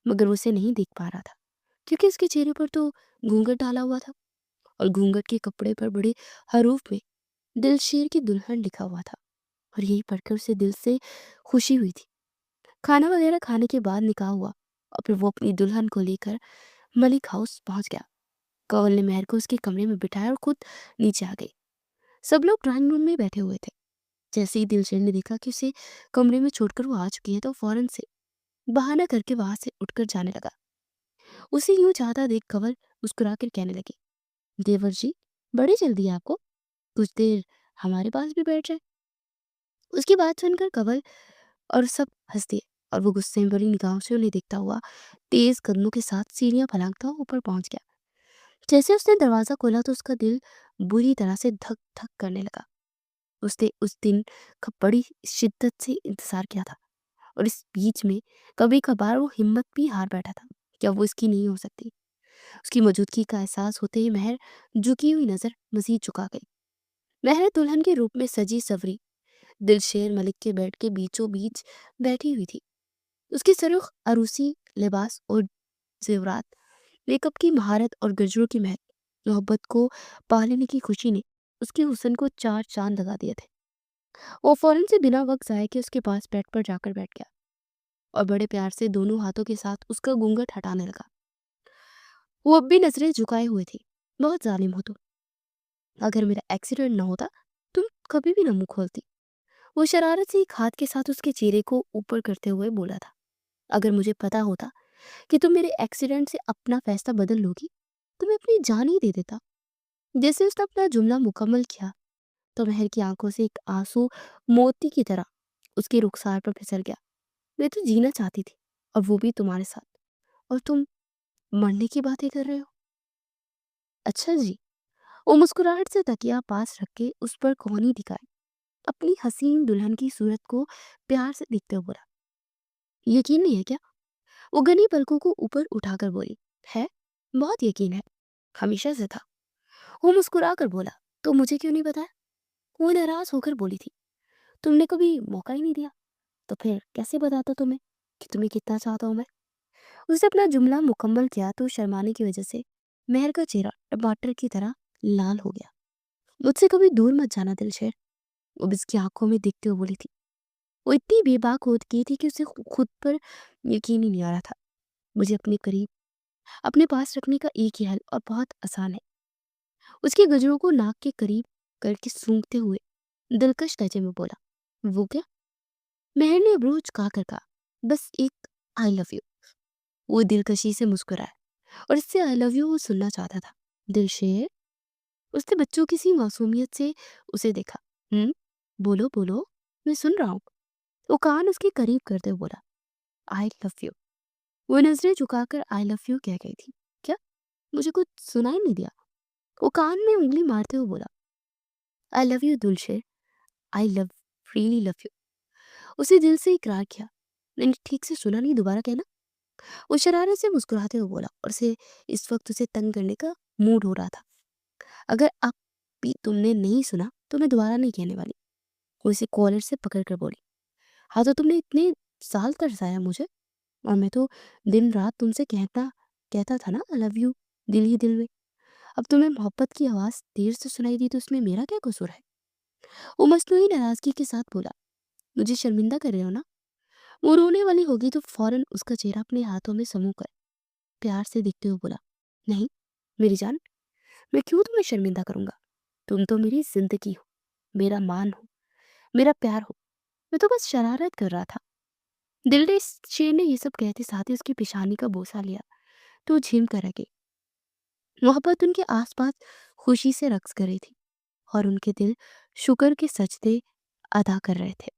मगर वो उसे नहीं देख पा रहा था, क्योंकि उसके चेहरे पर तो घूंघट डाला हुआ था और घूंघट के कपड़े पर बड़े हरूफ में दिलशेर की दुल्हन लिखा हुआ था। और यही पढ़कर उसे दिल से खुशी हुई थी। खाना वगैरह खाने के बाद निकाह हुआ और फिर वो अपनी दुल्हन को लेकर मलिक हाउस पहुंच गया। कंवल ने महर को उसके कमरे में बिठाया और खुद नीचे आ गई। सब लोग ड्राइंग रूम में बैठे हुए थे। जैसे ही दिलशेर ने देखा कि उसे कमरे में छोड़कर वो आ चुकी है, तो फौरन से बहाना करके वहां से उठकर जाने लगा। उसे यूं चाहता देख कंवल मुस्कुराकर कहने लगी, देवर जी, बड़ी जल्दी है आपको, कुछ देर हमारे पास भी बैठ जाए। उसकी बात सुनकर कंवल और सब हंस दिए और वो गुस्से में भरी निगाहों से उन्हें देखता हुआ तेज कदमों के साथ सीढ़ियां फलांगता हुआ ऊपर पहुंच गया। जैसे उसने दरवाजा खोला तो उसका दिल बुरी तरह से धक धक करने लगा। उसने उस दिन का बड़ी शिद्दत से इंतजार किया था और इस बीच में कभी कभार वो हिम्मत भी हार बैठा था कि अब वो इसकी नहीं हो सकती। उसकी मौजूदगी का एहसास होते ही महर झुकी हुई नजर मजीद झुका गई। महर दुल्हन के रूप में सजी सवरी दिलशेर मलिक के बेड के बीचों बीच बैठी हुई थी। उसकी सरुख अरूसी लिबास और जेवरात, मेकअप की महारत और गजरों की महक, मोहब्बत को पा लेने की खुशी ने उसके हुस्न को चार चांद लगा दिए थे। वो फौरन से बिना वक्त जाए कि उसके पास बेड पर जाकर बैठ गया और बड़े प्यार से दोनों हाथों के साथ उसका घूंघट हटाने लगा। वो अब भी नजरें झुकाए हुए थी। बहुत जालिम हो तुम। अगर मेरा एक्सीडेंट ना होता, तुम कभी भी ना मुंह खोलती। वो शरारत से एक हाथ के साथ उसके चेहरे को ऊपर करते हुए बोला था। अगर मुझे पता होता कि तुम मेरे एक्सीडेंट से अपना फैसला बदल लोगी, तो मैं अपनी जान ही दे देता। जैसे उसने अपना जुमला मुकम्मल किया तो महर की आंखों से एक आंसू मोती की तरह उसके रुखसार पर फिसल गया। मैं तो जीना चाहती थी, और वो भी तुम्हारे साथ, और तुम मरने की बातें कर रहे हो। अच्छा जी, वो मुस्कुराहट से तकिया पास रख के उस पर कोहनी दिखाए, अपनी हसीन दुल्हन की सूरत को प्यार से देखते हुए बोला, यकीन नहीं है क्या? वो घनी पलकों को ऊपर उठाकर बोली, है, बहुत यकीन है, हमेशा से था। वो मुस्कुरा कर बोला, तो मुझे क्यों नहीं बताया? वो नाराज होकर बोली थी, तुमने कभी मौका ही नहीं दिया, तो फिर कैसे बताता तुम्हें कि तुम्हें कितना चाहता हूं मैं? उसने अपना जुमला मुकम्मल किया तो शर्माने की वजह से मेहर का चेहरा टमाटर की तरह लाल हो गया। मुझसे कभी दूर मत जाना दिलशेर, वो उसकी आंखों में देखते हुए बोली थी। वो इतनी बेबाक हो गई थी कि उसे खुद पर यकीन ही नहीं आ रहा था। मुझे अपने करीब, अपने पास रखने का एक ही हल और बहुत आसान है, उसकी गजरों को नाक के करीब करके सूंघते हुए दिलकश लहजे में बोला, वो क्या? मेहर ने अबरू झुका कर कहा, बस एक आई लव यू। वो दिलकशी से मुस्कुराया और इससे आई लव यू वो सुनना चाहता था। दिलशेर, उसने बच्चों की सी मासूमियत से उसे देखा। बोलो बोलो, मैं सुन रहा हूँ। वो कान उसके करीब करते हुए बोला, आई लव यू। वो नजरें झुकाकर आई लव यू कह गई थी। क्या? मुझे कुछ सुनाई नहीं दिया। वो कान में उंगली मारते हुए बोला, I love you Dilsher, I love, really love you. उसे दिल से इकरार किया। मैंने ठीक से सुना नहीं, दोबारा कहना। वो शरारत से मुस्कुराते हुए बोला और उसे इस वक्त उसे तंग करने का मूड हो रहा था। अगर अब भी तुमने नहीं सुना तो मैं दोबारा नहीं कहने वाली। वो इसे कॉलर से पकड़ कर बोली, हाँ तो तुमने इतने साल तरसाया मुझे, और मैं तो दिन रात तुमसे कहता कहता था ना आई लव यू, दिल ही दिल में। अब तुम्हें मोहब्बत की आवाज़ देर से सुनाई दी तो इसमें मेरा क्या कसूर है? वो मसनूई नाराज़गी के साथ बोला, मुझे शर्मिंदा कर रहे हो ना? वो रोने वाली होगी तो फौरन उसका चेहरा अपने हाथों में समूह कर प्यार से देखते हुए बोला, नहीं मेरी जान, मैं क्यों तुम्हें शर्मिंदा करूंगा? तुम तो मेरी जिंदगी हो, मेरा मान हो, मेरा प्यार हो। मैं तो बस शरारत कर रहा था। दिल ने शेर ने ये सब कहते साथ ही उसकी पेशानी का बोसा लिया तो वो झिम कर रह गई। मोहब्बत उनके आसपास खुशी से रक्स कर रही थी और उनके दिल शुक्र के सजदे अदा कर रहे थे।